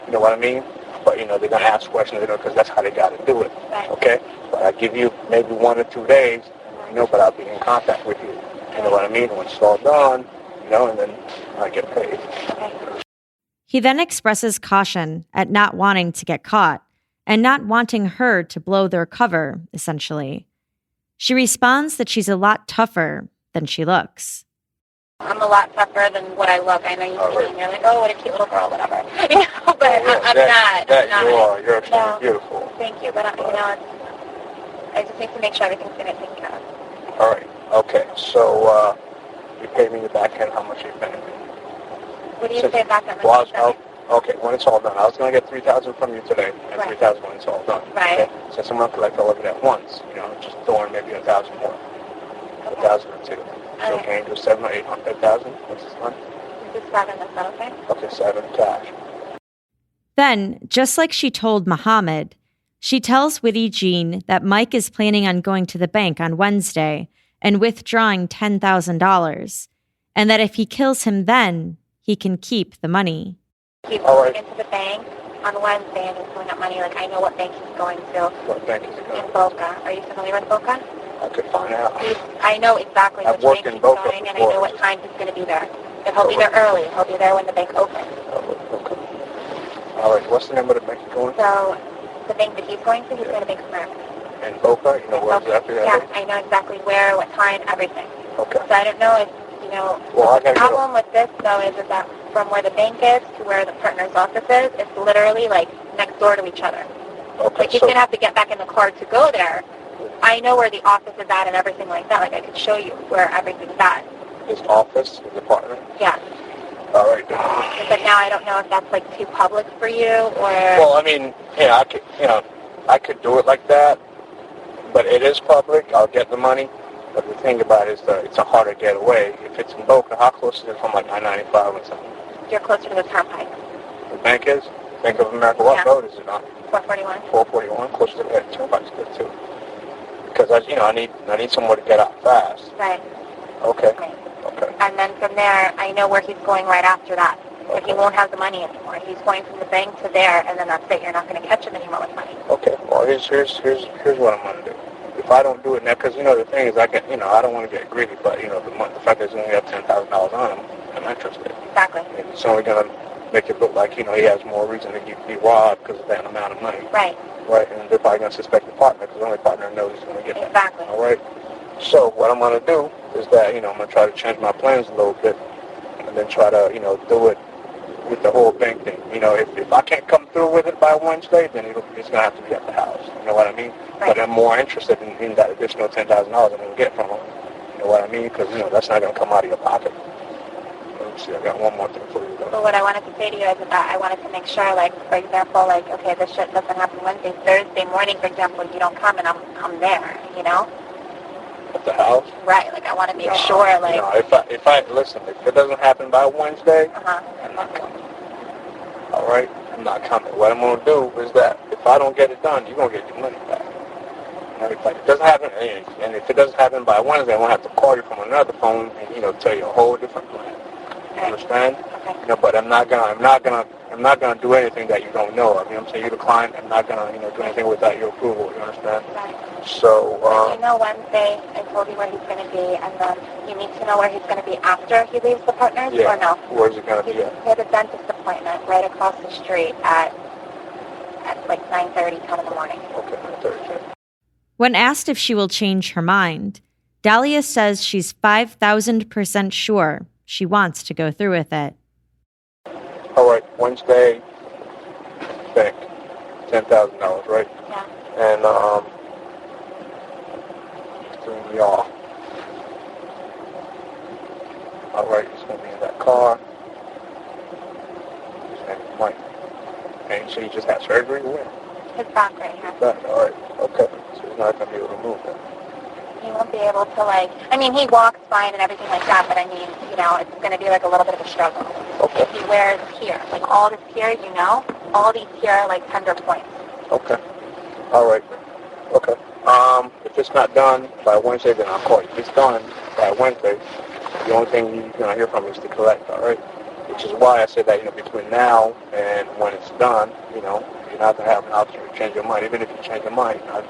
You know what I mean? But, they're going to ask questions, because that's how they got to do it. Okay? But I give you maybe 1 or 2 days, but I'll be in contact with you. You know what I mean? When it's all done, and then I get paid. He then expresses caution at not wanting to get caught and not wanting her to blow their cover, essentially. She responds that she's a lot tougher than she looks. I'm a lot tougher than what I look. I know you're like, oh, what a cute little girl, whatever. But I'm not. You are. You're extremely beautiful. Thank you, but I just need to make sure everything's going to take care of. All right. Okay. So you pay me the back end. How much are you paying me? What do you say back end? Okay. When it's all done, I was going to get $3,000 from you today, and $3,000 when it's all done. Right. Okay? Since I'm going to collect all of it at once, just throwing maybe $1,000 more, $1,000 or $2,000. So can you do 7 or 800,000? What's this money? This is 7. Is that okay? Okay, 7 cash. Then, just like she told Muhammad, she tells Witty Jean that Mike is planning on going to the bank on Wednesday and withdrawing $10,000, and that if he kills him then, he can keep the money. He's going into the bank on Wednesday and he's pulling up money. Like, I know what bank he's going to. What bank is he going to? In Boca. Are you familiar with Boca? I could find out. I know exactly which bank he's going, and I know what time he's going to be there. And he'll be there early. He'll be there when the bank opens. Okay. All right. What's the name of the bank you're going to? So, the bank that he's going to Bank of America. In Boca? You know where exactly that is? Yeah, I know exactly where, what time, everything. Okay. So I don't know if, the problem with this, though, is that from where the bank is to where the partner's office is, it's literally, next door to each other. Okay. He's going to have to get back in the car to go there. I know where the office is at and everything like that. I could show you where everything's at. His office, his apartment? Yeah. All right. But now I don't know if that's, too public for you, or... Well, I mean, I could do it like that, but it is public. I'll get the money. But the thing about it is that it's a harder getaway. If it's in Boca, how close is it from, I-95 or something? You're closer to the turnpike. The bank is? Bank of America. What road is it on? 441. 441, closer to the turnpike's good, too. Because, I need somewhere to get out fast. Right. Okay. Right. Okay. And then from there, I know where he's going right after that. But he won't have the money anymore. He's going from the bank to there, and then that's it. You're not going to catch him anymore with money. Okay. Well, here's what I'm going to do. If I don't do it now, because, the thing is, I don't want to get greedy, but, the fact that he's only have $10,000 on him, I'm interested. Exactly. It's only going to make it look like, he has more reason to be robbed because of that amount of money. Right. Right, and they're probably going to suspect the partner because the only partner knows he's going to get that. Exactly. All right? So what I'm going to do is that, I'm going to try to change my plans a little bit and then try to, do it with the whole bank thing. You know, if I can't come through with it by Wednesday, then it's going to have to be at the house. You know what I mean? Right. But I'm more interested in that additional $10,000 I'm going to get from him. You know what I mean? Because, you know, that's not going to come out of your pocket. Let's see, I got one more thing for you, though. But what I wanted to say to you is that I wanted to make sure, like, for example, like, okay, this shit doesn't happen Wednesday. Thursday morning, for example, you don't come and I'm there, you know? At the house? Right, like, I want to make sure, like... No, if I listen, if it doesn't happen by Wednesday, I'm not coming. All right? I'm not coming. What I'm going to do is that if I don't get it done, you're going to get your money back. You know, if it doesn't happen, and if it doesn't happen by Wednesday, I'm going to have to call you from another phone and, you know, tell you a whole different plan. You understand? Okay. You know, but I'm not gonna do anything that you don't know of. You know what I'm saying? You're the client. I'm not gonna, you know, do anything without your approval. You understand? Right. So. You know, Wednesday I told you where he's gonna be, and then you need to know where he's gonna be after he leaves the partners, or no? Where's he gonna be at? He had a dentist appointment right across the street at like 9:30, 10 in the morning. Okay, 9:30. When asked if she will change her mind, Dalia says she's 5,000% sure she wants to go through with it. All right, Wednesday, bank, $10,000, right? Yeah. And doing y'all. All right, it's gonna be in that car. His name is Mike. And so he just had surgery. When? His back right here. His back. All right. Okay. So he's not gonna be able to move that. He won't be able to, like, I mean, he walks fine and everything like that, but I mean, you know, it's going to be like a little bit of a struggle. Okay. He wears here, like all this here, you know, all these here are like tender points. Okay. All right. Okay. If it's not done by Wednesday, then I'll call you. If it's done by Wednesday, the only thing you're going to hear from me is to collect, all right? Which is why I said that, you know, between now and when it's done, you know, you're not going to have an option to change your mind. Even if you change your mind, you're not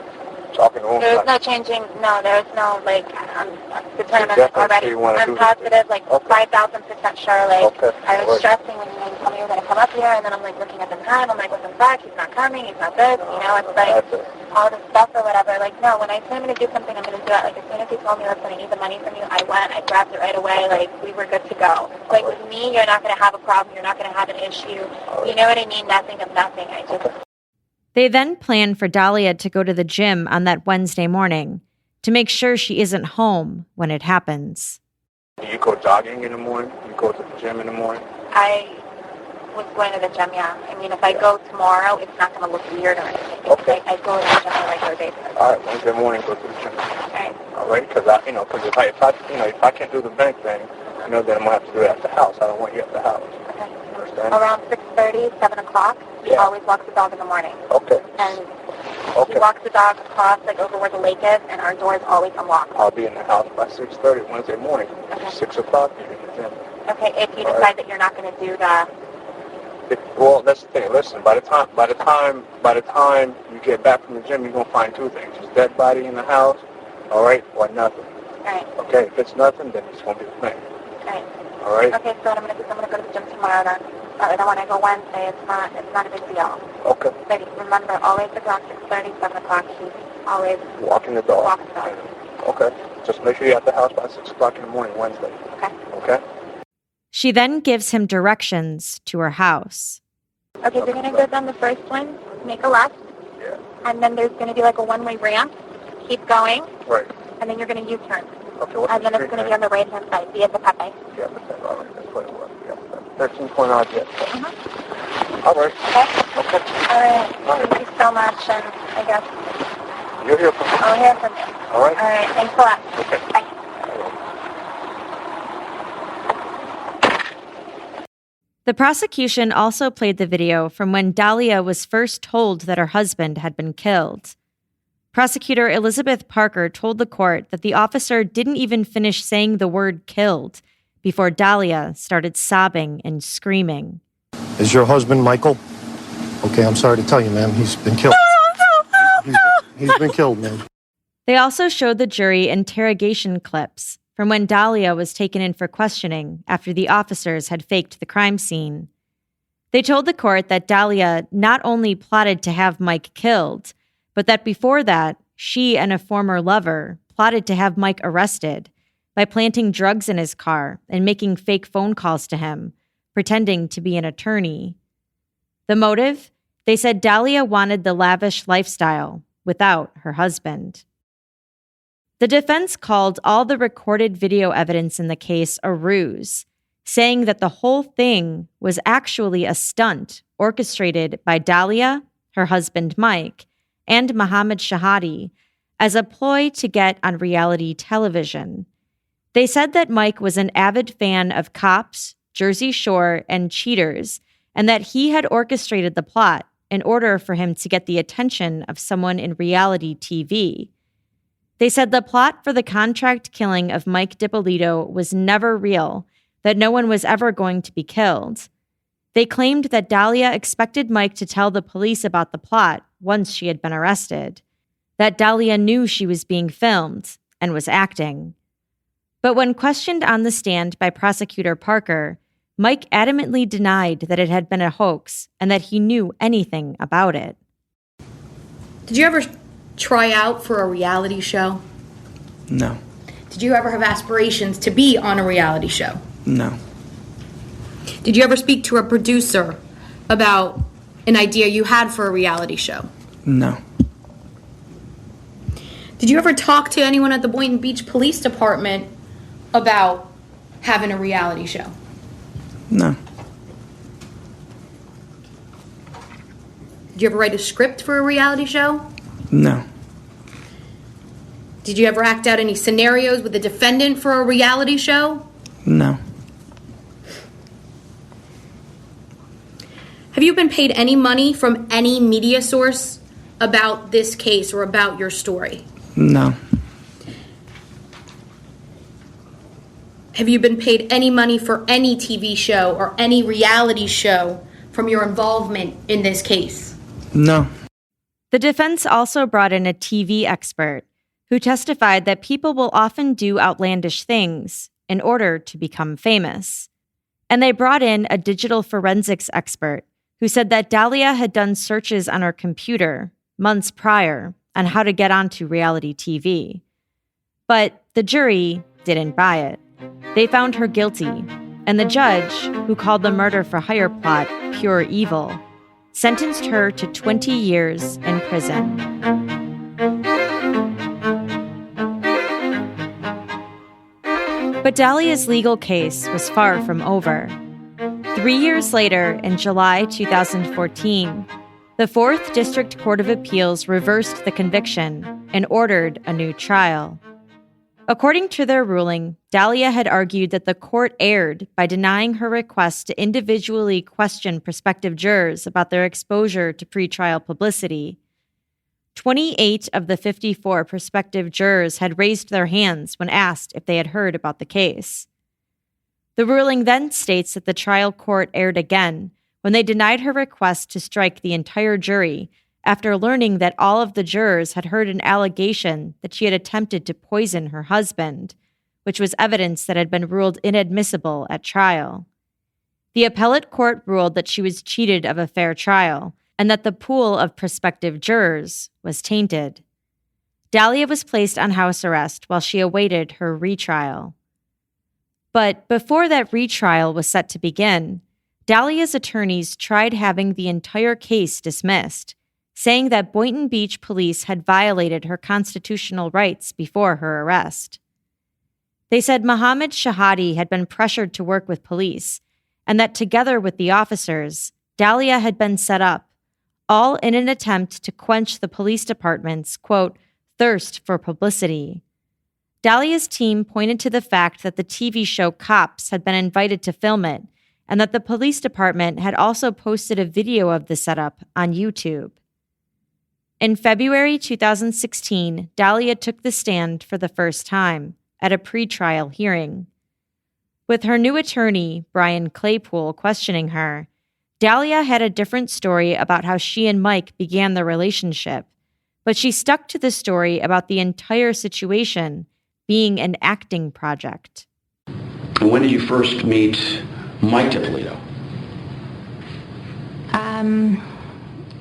talking to him. There's no changing, no, there's no, like, I'm determined already. I'm positive, like, 5,000% sure, like, I was stressing when you told me you were going to come up here, and then I'm, like, looking at the time, I'm like, what the fuck, he's not coming, he's not this, you know, it's like, all this stuff or whatever, like, no, when I say I'm going to do something, I'm going to do it, like, as soon as he told me, listen, I need the money from you, I went, I grabbed it right away, like, we were good to go. Like, with me, you're not going to have a problem, you're not going to have an issue, you know what I mean, nothing of nothing, I just... They then plan for Dalia to go to the gym on that Wednesday morning to make sure she isn't home when it happens. Do you go jogging in the morning? You go to the gym in the morning? I was going to the gym, yeah. I mean, if I go tomorrow, it's not going to look weird or anything. Okay. I go to the gym on a regular basis. All right, Wednesday morning, go to the gym. All right. All right, because if I can't do the bank thing, you know, then I'm going to have to do it at the house. I don't want you at the house. Okay. Understand? Around 6:30, 7 o'clock, he always walks the dog in the morning. Okay. And he walks the dog across, like, over where the lake is, and our door is always unlocked. I'll be in the house by 6:30 Wednesday morning. Okay. 6 o'clock, you're in the gym. Okay, if you decide that you're not going to do the... Well, that's the thing. Listen, by the time you get back from the gym, you're going to find two things. His dead body in the house, all right, or nothing. All right. Okay, if it's nothing, then it's going to be the thing. All right. All right? Okay, so what I'm going to do is I'm going to go to the gym tomorrow then. But then when I go Wednesday, it's not a big deal. Okay. But remember, always around 6:30, 7 o'clock, he's always walking the dog. Walking the dog. Okay. Just make sure you're at the house by 6 o'clock in the morning Wednesday. Okay. Okay? She then gives him directions to her house. Okay, you're going to go down the first one, make a left. Yeah. And then there's going to be like a one-way ramp. Keep going. Right. And then you're going to U-turn. Okay, and then it's going to be on the right-hand side, via the Pepe. Yeah, all right, that's what it was. Yeah, 13 point odd yet. All right. Okay. All right. Thank you so much, and I guess... You'll hear from me. I'll hear from you. All right. All right, thanks a lot. Okay. Bye. The prosecution also played the video from when Dalia was first told that her husband had been killed. Prosecutor Elizabeth Parker told the court that the officer didn't even finish saying the word killed before Dalia started sobbing and screaming. Is your husband Michael? Okay, I'm sorry to tell you, ma'am. He's been killed. He's been killed, man. They also showed the jury interrogation clips from when Dalia was taken in for questioning after the officers had faked the crime scene. They told the court that Dalia not only plotted to have Mike killed, but that before that, she and a former lover plotted to have Mike arrested by planting drugs in his car and making fake phone calls to him, pretending to be an attorney. The motive? They said Dalia wanted the lavish lifestyle without her husband. The defense called all the recorded video evidence in the case a ruse, saying that the whole thing was actually a stunt orchestrated by Dalia, her husband Mike, and Mohammed Shahadi as a ploy to get on reality television. They said that Mike was an avid fan of Cops, Jersey Shore, and Cheaters, and that he had orchestrated the plot in order for him to get the attention of someone in reality TV. They said the plot for the contract killing of Mike Dippolito was never real, that no one was ever going to be killed. They claimed that Dalia expected Mike to tell the police about the plot once she had been arrested, that Dalia knew she was being filmed and was acting. But when questioned on the stand by Prosecutor Parker, Mike adamantly denied that it had been a hoax and that he knew anything about it. Did you ever try out for a reality show? No. Did you ever have aspirations to be on a reality show? No. Did you ever speak to a producer about an idea you had for a reality show? No. Did you ever talk to anyone at the Boynton Beach Police Department about having a reality show? No. Did you ever write a script for a reality show? No. Did you ever act out any scenarios with the defendant for a reality show? No. Have you been paid any money from any media source about this case or about your story? No. Have you been paid any money for any TV show or any reality show from your involvement in this case? No. The defense also brought in a TV expert who testified that people will often do outlandish things in order to become famous. And they brought in a digital forensics expert who said that Dalia had done searches on her computer months prior on how to get onto reality TV. But the jury didn't buy it. They found her guilty, and the judge, who called the murder for hire plot pure evil, sentenced her to 20 years in prison. But Dalia's legal case was far from over. 3 years later, in July 2014, the 4th District Court of Appeals reversed the conviction and ordered a new trial. According to their ruling, Dalia had argued that the court erred by denying her request to individually question prospective jurors about their exposure to pretrial publicity. 28 of the 54 prospective jurors had raised their hands when asked if they had heard about the case. The ruling then states that the trial court erred again when they denied her request to strike the entire jury after learning that all of the jurors had heard an allegation that she had attempted to poison her husband, which was evidence that had been ruled inadmissible at trial. The appellate court ruled that she was cheated of a fair trial and that the pool of prospective jurors was tainted. Dalia was placed on house arrest while she awaited her retrial. But before that retrial was set to begin, Dalia's attorneys tried having the entire case dismissed, saying that Boynton Beach police had violated her constitutional rights before her arrest. They said Mohammed Shahadi had been pressured to work with police, and that together with the officers, Dalia had been set up, all in an attempt to quench the police department's, quote, thirst for publicity. Dalia's team pointed to the fact that the TV show Cops had been invited to film it, and that the police department had also posted a video of the setup on YouTube. In February 2016, Dalia took the stand for the first time at a pretrial hearing. With her new attorney, Brian Claypool, questioning her, Dalia had a different story about how she and Mike began their relationship, but she stuck to the story about the entire situation being an acting project. And when did you first meet Mike Dippolito?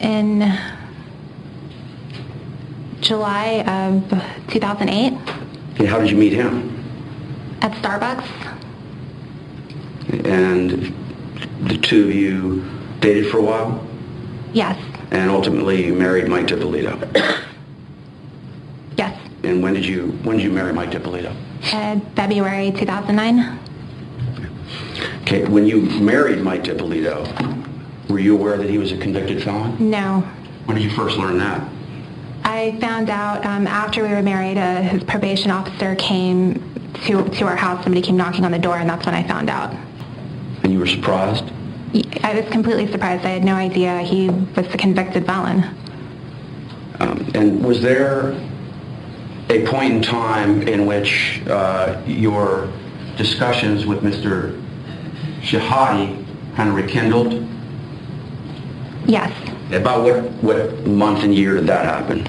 In July of 2008. And how did you meet him? At Starbucks. And the two of you dated for a while? Yes. And ultimately you married Mike Dippolito? Yes. And when did you marry Mike Dippolito? February 2009. Okay, when you married Mike Dippolito, were you aware that he was a convicted felon? No. When did you first learn that? I found out after we were married, his probation officer came to our house. Somebody came knocking on the door, and that's when I found out. And you were surprised? I was completely surprised. I had no idea he was a convicted felon. And was there a point in time in which your discussions with Mr. Shahadi kind of rekindled? Yes. About what month and year did that happen?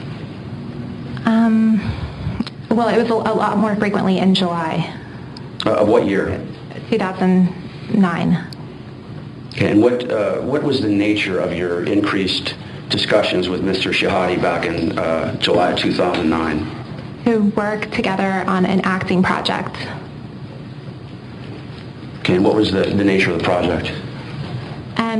Well, it was a lot more frequently in July. Of what year? 2009. Okay, and what was the nature of your increased discussions with Mr. Shahadi back in July 2009? To work together on an acting project. Okay, and what was the nature of the project?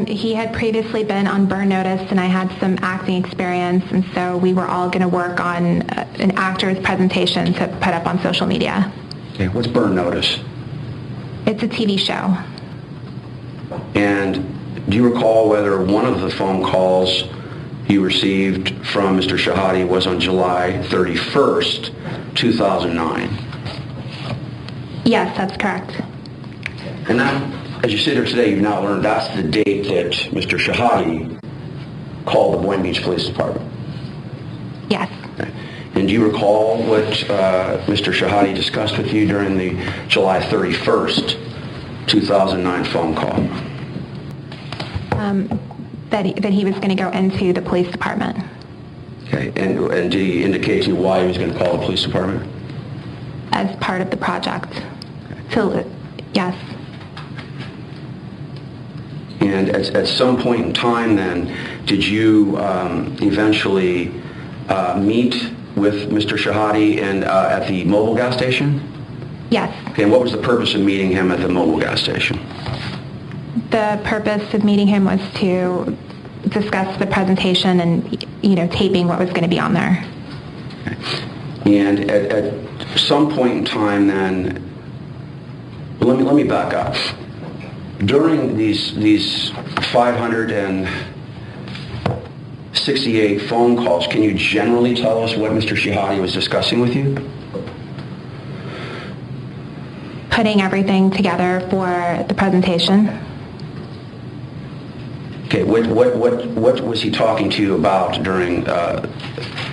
He had previously been on burn notice, and I had some acting experience, and so we were all going to work on an actor's presentation to put up on social media. Okay, what's burn notice? It's a TV show. And do you recall whether one of the phone calls you received from Mr. Shahadi was on July 31st, 2009? Yes, that's correct. And now, as you sit here today, you've now learned that's the date that Mr. Shahadi called the Boynton Beach Police Department. Yes. Okay. And do you recall what Mr. Shahadi discussed with you during the July 31st, 2009 phone call? That he was going to go into the police department. Okay, and did he indicate to you why he was going to call the police department? As part of the project. So, yes. And at some point in time then, did you eventually meet with Mr. Shahadi and at the mobile gas station? Yes. Okay, and what was the purpose of meeting him at the mobile gas station? The purpose of meeting him was to discuss the presentation and, taping what was going to be on there. Okay. And at some point in time then, let me back up. During these 568 phone calls, can you generally tell us what Mr. Shahadi was discussing with you? Putting everything together for the presentation. Okay, what was he talking to you about during,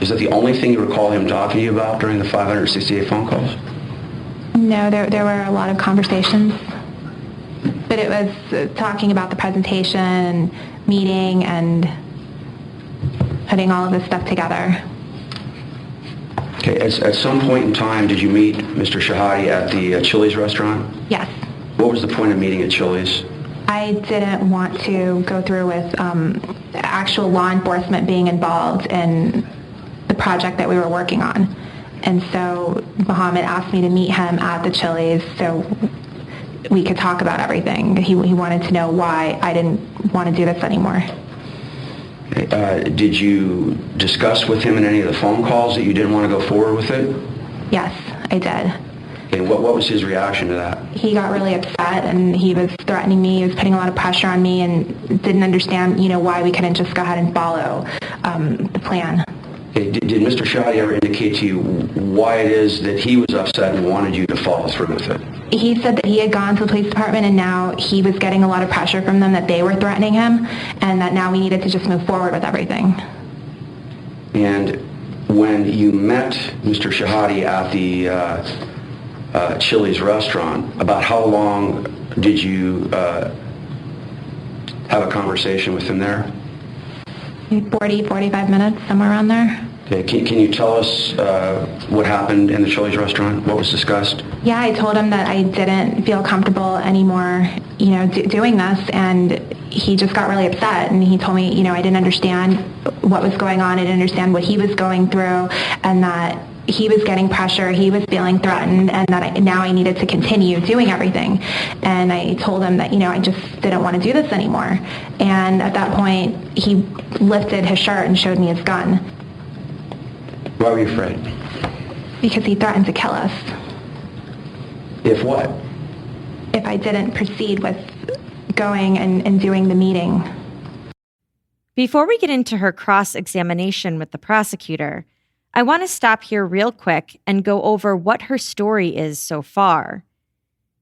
is that the only thing you recall him talking to you about during the 568 phone calls? No, there were a lot of conversations. But it was talking about the presentation, meeting, and putting all of this stuff together. Okay, at some point in time, did you meet Mr. Shahadi at the Chili's restaurant? Yes. What was the point of meeting at Chili's? I didn't want to go through with actual law enforcement being involved in the project that we were working on. And so Muhammad asked me to meet him at the Chili's so we could talk about everything. He wanted to know why I didn't want to do this anymore. Did you discuss with him in any of the phone calls that you didn't want to go forward with it? Yes, I did. And what was his reaction to that? He got really upset, and he was threatening me. He was putting a lot of pressure on me and didn't understand, why we couldn't just go ahead and follow the plan. Okay, did Mr. Shahadi ever indicate to you why it is that he was upset and wanted you to follow through with it? He said that he had gone to the police department and now he was getting a lot of pressure from them that they were threatening him and that now we needed to just move forward with everything. And when you met Mr. Shahadi at the Chili's restaurant, about how long did you have a conversation with him there? 40, 45 minutes, somewhere around there. Okay, can you tell us what happened in the Chili's restaurant? What was discussed? Yeah, I told him that I didn't feel comfortable anymore, doing this, and he just got really upset, and he told me, I didn't understand what was going on, I didn't understand what he was going through, and that he was getting pressure, he was feeling threatened, and that now I needed to continue doing everything. And I told him that, I just didn't want to do this anymore. And at that point, he lifted his shirt and showed me his gun. Why were you afraid? Because he threatened to kill us. If what? If I didn't proceed with going and doing the meeting. Before we get into her cross-examination with the prosecutor, I want to stop here real quick and go over what her story is so far.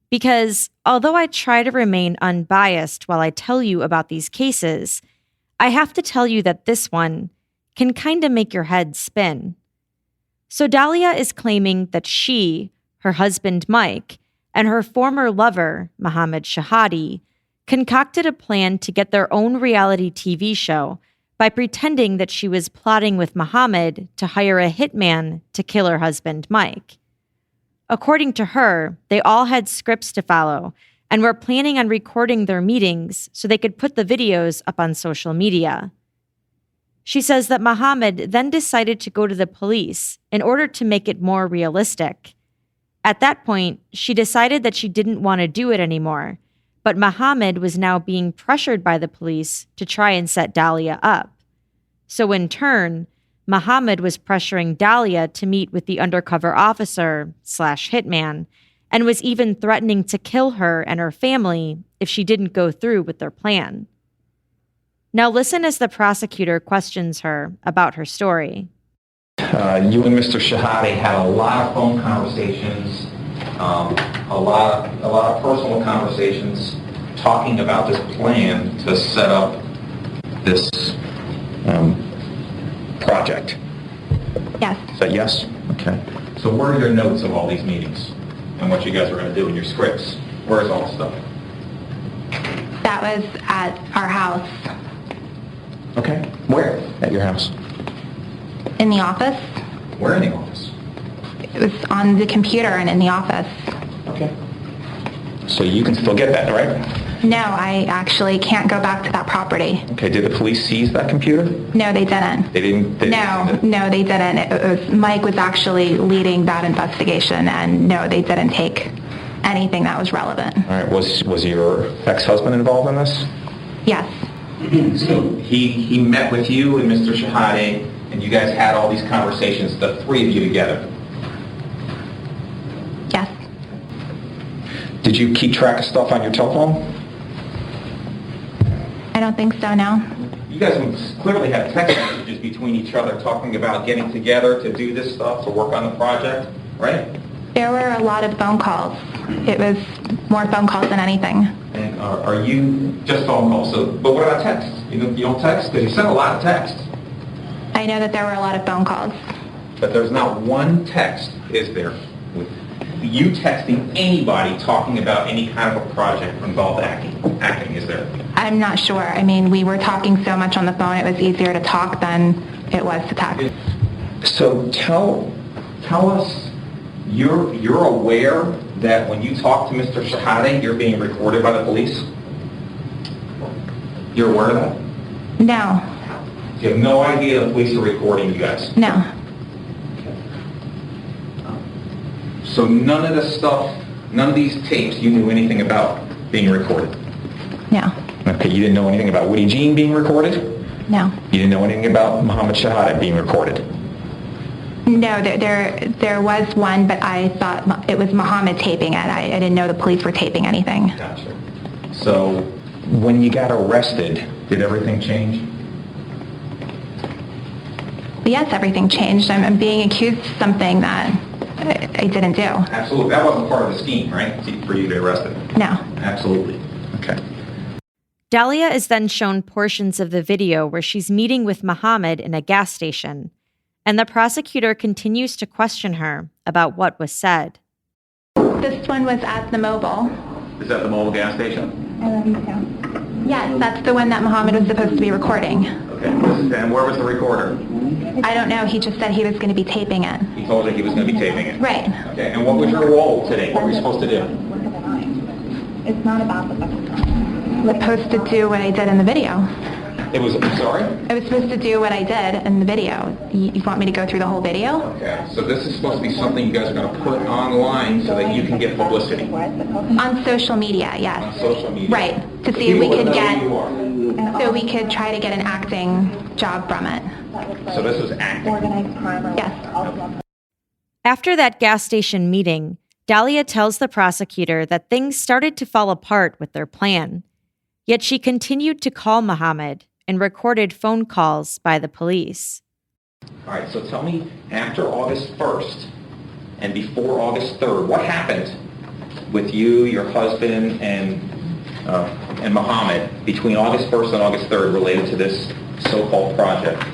Because although I try to remain unbiased while I tell you about these cases, I have to tell you that this one can kind of make your head spin. So Dalia is claiming that she, her husband Mike, and her former lover, Mohammed Shahadi, concocted a plan to get their own reality TV show by pretending that she was plotting with Mohammed to hire a hitman to kill her husband, Mike. According to her, they all had scripts to follow and were planning on recording their meetings so they could put the videos up on social media. She says that Mohammed then decided to go to the police in order to make it more realistic. At that point, she decided that she didn't want to do it anymore, but Mohammed was now being pressured by the police to try and set Dalia up. So in turn, Mohammed was pressuring Dalia to meet with the undercover officer/hitman and was even threatening to kill her and her family if she didn't go through with their plan. Now listen as the prosecutor questions her about her story. You and Mr. Shahadi had a lot of phone conversations, a lot of personal conversations, talking about this plan to set up this project. Yes. Is that yes? Okay. So where are your notes of all these meetings and what you guys were going to do in your scripts? Where's all the stuff? That was at our house. Okay. Where? At your house? In the office. Where in the office? It was on the computer and in the office. Okay. So you can still get that, right? No, I actually can't go back to that property. Okay. Did the police seize that computer? No, they didn't. They didn't? No, they didn't. Mike was actually leading that investigation, and no, they didn't take anything that was relevant. All right. Was your ex-husband involved in this? Yes. So he met with you and Mr. Shahadi, and you guys had all these conversations, the three of you together. Yes. Did you keep track of stuff on your telephone? I don't think so, no. You guys clearly had text messages between each other talking about getting together to do this stuff, to work on the project, right? There were a lot of phone calls. It was more phone calls than anything. And are you just phone calls? But what about text? You don't text? Because you sent a lot of text. I know that there were a lot of phone calls. But there's not one text, is there, with you texting anybody talking about any kind of a project involved acting, is there? I'm not sure. I mean, we were talking so much on the phone, it was easier to talk than it was to text. So tell us, you're aware that when you talk to Mr. Shahadi, you're being recorded by the police? You're aware of that? No. You have no idea the police are recording you guys? No. So none of this stuff, none of these tapes you knew anything about being recorded? No. Okay, you didn't know anything about Woody Jean being recorded? No. You didn't know anything about Mohammed Shahadi being recorded? No, there was one, but I thought it was Mohammed taping it. I didn't know the police were taping anything. Gotcha. So when you got arrested, did everything change? Yes, everything changed. I'm being accused of something that I didn't do. Absolutely. That wasn't part of the scheme, right, for you to get arrested? No. Absolutely. Okay. Dalia is then shown portions of the video where she's meeting with Mohammed in a gas station, and the prosecutor continues to question her about what was said. This one was at the Mobile. Is that the mobile gas station? Yes, that's the one that Mohammed was supposed to be recording. Okay. And where was the recorder? I don't know. He just said he was going to be taping it. He told you he was going to be taping it? Right. Okay. And what was your role today? What were you supposed to do? It's not about the... I'm supposed to do what I did in the video. It was, I'm sorry? I was supposed to do what I did in the video. You want me to go through the whole video? Okay, so this is supposed to be something you guys are going to put online so that you can get publicity. On social media, yes. On social media. Right, to see if we could so we could try to get an acting job from it. So this was acting? Yes. After that gas station meeting, Dalia tells the prosecutor that things started to fall apart with their plan. Yet she continued to call Muhammad and recorded phone calls by the police. All right, so tell me, after August 1st and before August 3rd, what happened with you, your husband, and Muhammad between August 1st and August 3rd related to this so-called project?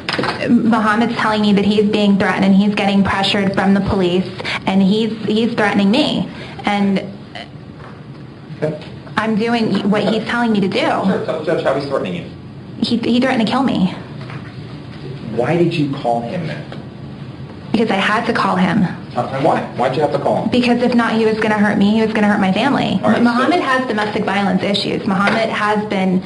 Muhammad's telling me that he's being threatened and he's getting pressured from the police, and he's threatening me. And I'm doing what he's telling me to do. Sure, tell the judge how he's threatening you. He threatened to kill me. Why did you call him then? Because I had to call him. And why? Why'd you have to call him? Because if not, he was going to hurt me. He was going to hurt my family. Right, Muhammad has domestic violence issues. Muhammad has been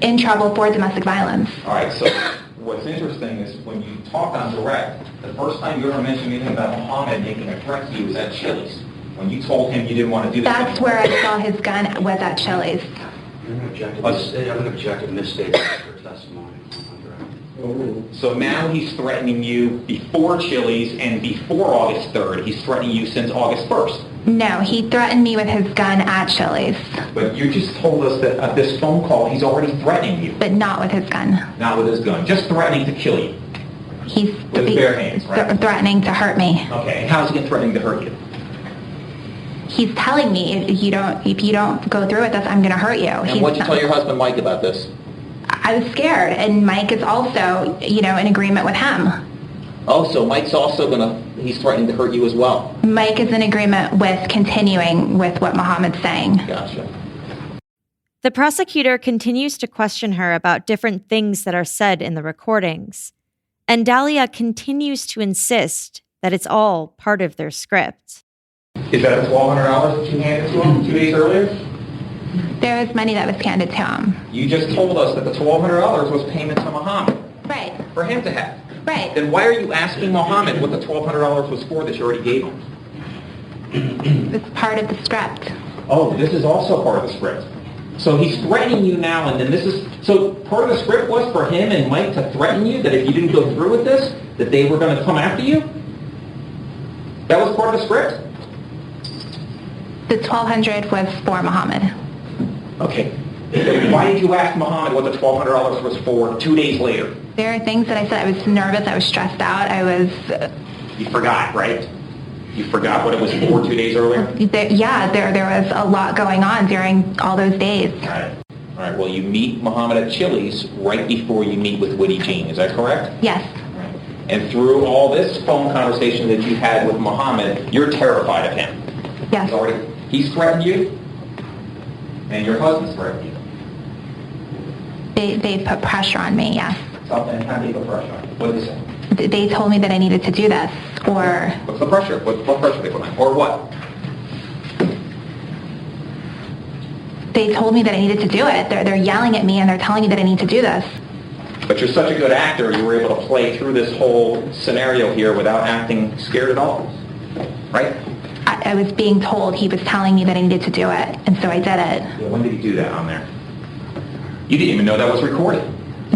in trouble for domestic violence. All right, so what's interesting is when you talked on direct, the first time you ever mentioned anything about Muhammad making a threat to you was at Chili's. When you told him you didn't want to do that. That's where I saw his gun, was at Chili's. I'm going to object in this state for testimony. So now he's threatening you before Chili's and before August 3rd. He's threatening you since August 1st. No, he threatened me with his gun at Chili's. But you just told us that at this phone call he's already threatening you. But not with his gun. Not with his gun. Just threatening to kill you. He's with his bare hands, right? Threatening to hurt me. Okay, and how's he threatening to hurt you? He's telling me if you don't go through with this, I'm going to hurt you. And what'd you tell your husband Mike about this? I was scared, and Mike is also, in agreement with him. Oh, so Mike's also he's threatening to hurt you as well. Mike is in agreement with continuing with what Muhammad's saying. Gotcha. The prosecutor continues to question her about different things that are said in the recordings, and Dalia continues to insist that it's all part of their script. Is that the $1,200 that you handed to him 2 days earlier? There was money that was handed to him. You just told us that the $1,200 was payment to Muhammad. Right. For him to have. Right. Then why are you asking Muhammad what the $1,200 was for that you already gave him? It's part of the script. Oh, this is also part of the script. So he's threatening you now, and then this is... So part of the script was for him and Mike to threaten you that if you didn't go through with this, that they were going to come after you? That was part of the script? The $1,200 was for Muhammad. Okay. Why did you ask Muhammad what the $1,200 was for 2 days later? There are things that I said. I was nervous. I was stressed out. I was... You forgot, right? You forgot what it was for 2 days earlier? There was a lot going on during all those days. Got it. All right, well, you meet Muhammad at Chili's right before you meet with Witty Jean. Is that correct? Yes. And through all this phone conversation that you had with Muhammad, you're terrified of him. Yes. He's threatened you, and your husband's threatened you. They put pressure on me, yes. And how did they put pressure on you? What did they say? They told me that I needed to do this, or... What's the pressure? What pressure they put on you? Or what? They told me that I needed to do it. They're yelling at me and they're telling me that I need to do this. But you're such a good actor, you were able to play through this whole scenario here without acting scared at all, right? I was being told he was telling me that I needed to do it, and so I did it. Yeah, when did he do that on there? You didn't even know that was recorded.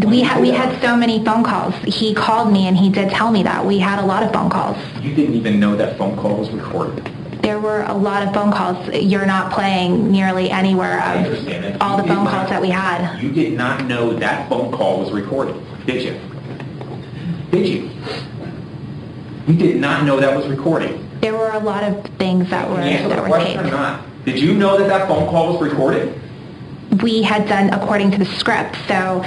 We had so many phone calls. He called me and he did tell me that. We had a lot of phone calls. You didn't even know that phone call was recorded. There were a lot of phone calls. You're not playing nearly anywhere of all the phone calls that we had. You did not know that phone call was recorded, did you? Did you? You did not know that was recorded. There were a lot of things that were taped. Or not? Did you know that that phone call was recorded? We had done according to the script, so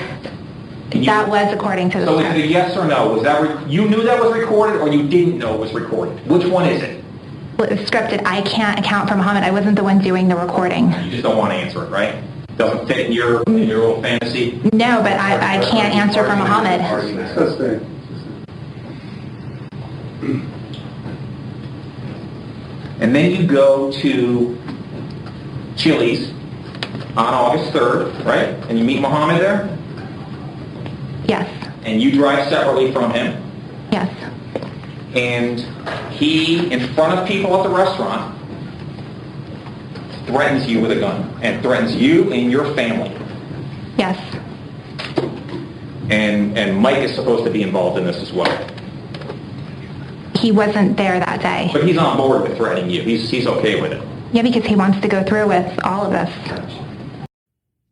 that was according to the script. So is it a yes or no? Was that you knew that was recorded, or you didn't know it was recorded? Which one is it? Well, it was scripted. I can't account for Muhammad. I wasn't the one doing the recording. You just don't want to answer it, right? Doesn't fit in your little fantasy? No, but I can't answer for Muhammad. And then you go to Chili's on August 3rd, right? And you meet Muhammad there? Yes. And you drive separately from him? Yes. And he, in front of people at the restaurant, threatens you with a gun and threatens you and your family. Yes. And Mike is supposed to be involved in this as well. He wasn't there that day. But he's on board with threatening you. He's okay with it. Yeah, because he wants to go through with all of this.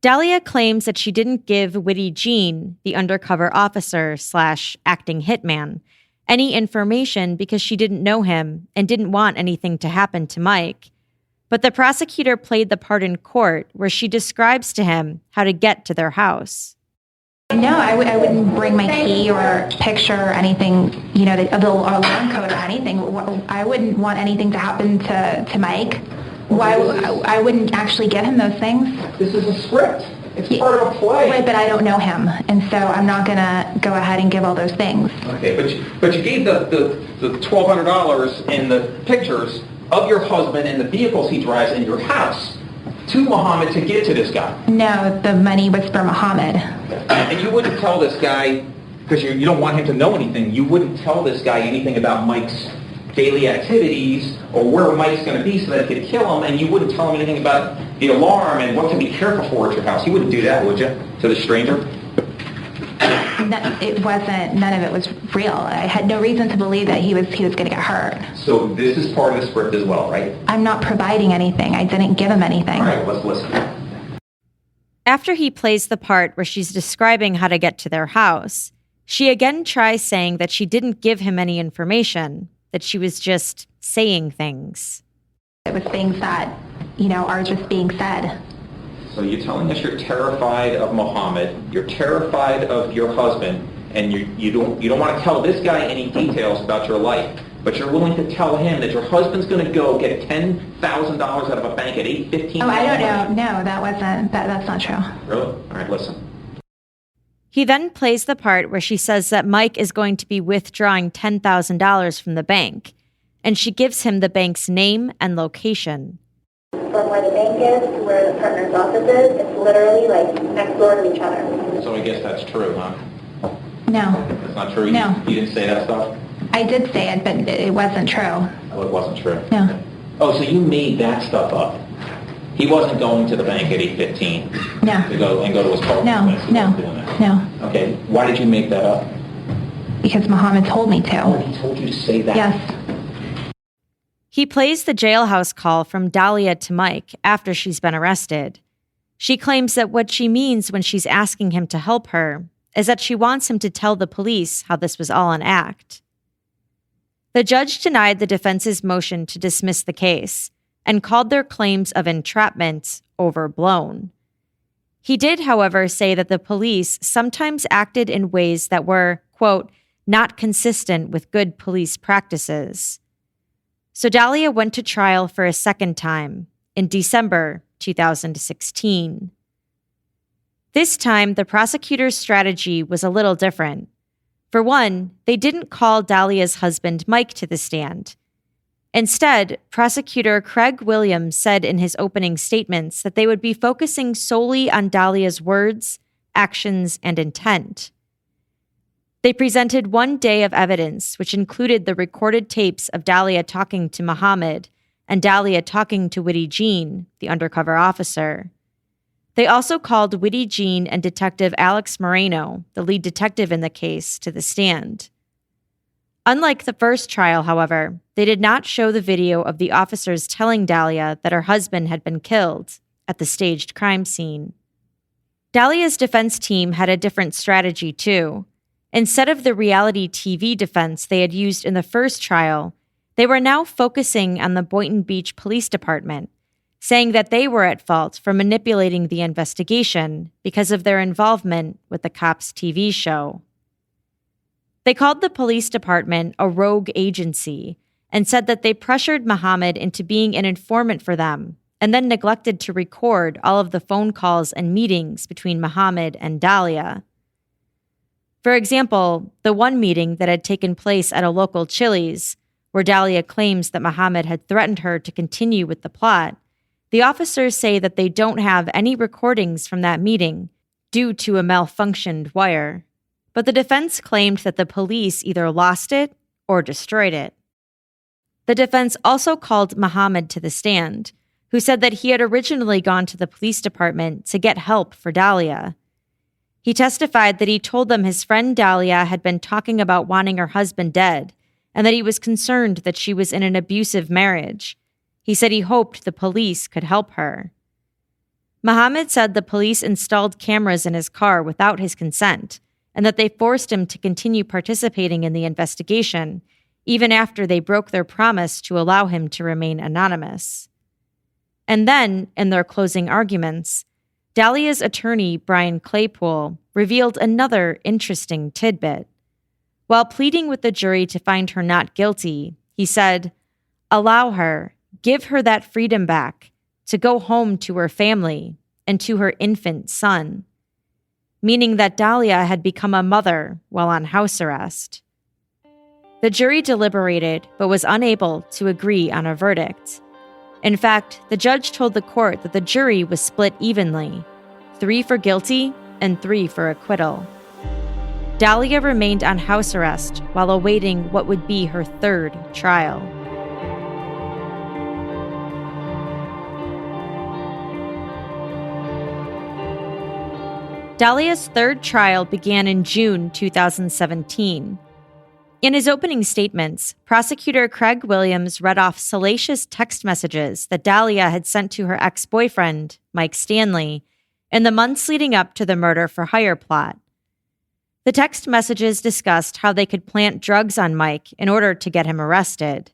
Dalia claims that she didn't give Witty Jean, the undercover officer / acting hitman, any information because she didn't know him and didn't want anything to happen to Mike. But the prosecutor played the part in court where she describes to him how to get to their house. No, I wouldn't bring my key or picture or anything, the alarm code or anything. I wouldn't want anything to happen to Mike. Why? I wouldn't actually give him those things. This is a script. It's part of a play. Right, but I don't know him, and so I'm not going to go ahead and give all those things. Okay, but you gave the $1,200 in the pictures of your husband and the vehicles he drives in your house to Muhammad to get to this guy. No, the money was for Muhammad. And you wouldn't tell this guy, because you don't want him to know anything, you wouldn't tell this guy anything about Mike's daily activities or where Mike's going to be so that he could kill him, and you wouldn't tell him anything about the alarm and what to be careful for at your house. You wouldn't do that, would you, to the stranger? It wasn't. None of it was real. I had no reason to believe that he was going to get hurt. So this is part of the script as well, right? I'm not providing anything. I didn't give him anything. All right, let's listen. After he plays the part where she's describing how to get to their house, she again tries saying that she didn't give him any information, that she was just saying things. It was things that, are just being said. So you're telling us you're terrified of Muhammad, you're terrified of your husband, and you don't want to tell this guy any details about your life, but you're willing to tell him that your husband's going to go get $10,000 out of a bank at 8:15. Oh, I don't know. No, that's not true. Really? All right, listen. He then plays the part where she says that Mike is going to be withdrawing $10,000 from the bank, and she gives him the bank's name and location. From where the bank is to where the partner's office is, it's literally like next door to each other. So I guess that's true, huh? No. That's not true? No. You didn't say that stuff? I did say it, but it wasn't true. Oh, it wasn't true? No. Oh, so you made that stuff up. He wasn't going to the bank at 8:15 No. to go to his parking place. No. Okay. Why did you make that up? Because Muhammad told me to. Oh, he told you to say that? Yes. He plays the jailhouse call from Dalia to Mike after she's been arrested. She claims that what she means when she's asking him to help her is that she wants him to tell the police how this was all an act. The judge denied the defense's motion to dismiss the case and called their claims of entrapment overblown. He did, however, say that the police sometimes acted in ways that were, quote, not consistent with good police practices. So Dalia went to trial for a second time in December 2016. This time, the prosecutor's strategy was a little different. For one, they didn't call Dalia's husband Mike to the stand. Instead, prosecutor Craig Williams said in his opening statements that they would be focusing solely on Dalia's words, actions, and intent. They presented 1 day of evidence, which included the recorded tapes of Dalia talking to Muhammad and Dalia talking to Witty Jean, the undercover officer. They also called Witty Jean and Detective Alex Moreno, the lead detective in the case, to the stand. Unlike the first trial, however, they did not show the video of the officers telling Dalia that her husband had been killed at the staged crime scene. Dalia's defense team had a different strategy, too. Instead of the reality TV defense they had used in the first trial, they were now focusing on the Boynton Beach Police Department, saying that they were at fault for manipulating the investigation because of their involvement with the cops' TV show. They called the police department a rogue agency and said that they pressured Muhammad into being an informant for them and then neglected to record all of the phone calls and meetings between Muhammad and Dalia. For example, the one meeting that had taken place at a local Chili's, where Dalia claims that Muhammad had threatened her to continue with the plot, the officers say that they don't have any recordings from that meeting due to a malfunctioned wire. but the defense claimed that the police either lost it or destroyed it. The defense also called Muhammad to the stand, who said that he had originally gone to the police department to get help for Dalia. He testified that he told them his friend Dalia had been talking about wanting her husband dead, and that he was concerned that she was in an abusive marriage. He said he hoped the police could help her. Muhammad said the police installed cameras in his car without his consent, and that they forced him to continue participating in the investigation, even after they broke their promise to allow him to remain anonymous. And then, in their closing arguments, Dalia's attorney, Brian Claypool, revealed another interesting tidbit. While pleading with the jury to find her not guilty, he said, "Allow her, give her that freedom back, to go home to her family and to her infant son," meaning that Dalia had become a mother while on house arrest. The jury deliberated but was unable to agree on a verdict. In fact, the judge told the court that the jury was split evenly, 3 for guilty and 3 for acquittal. Dalia remained on house arrest while awaiting what would be her 3rd trial. Dalia's 3rd trial began in June 2017. In his opening statements, prosecutor Craig Williams read off salacious text messages that Dalia had sent to her ex-boyfriend, Mike Stanley, in the months leading up to the murder-for-hire plot. The text messages discussed how they could plant drugs on Mike in order to get him arrested.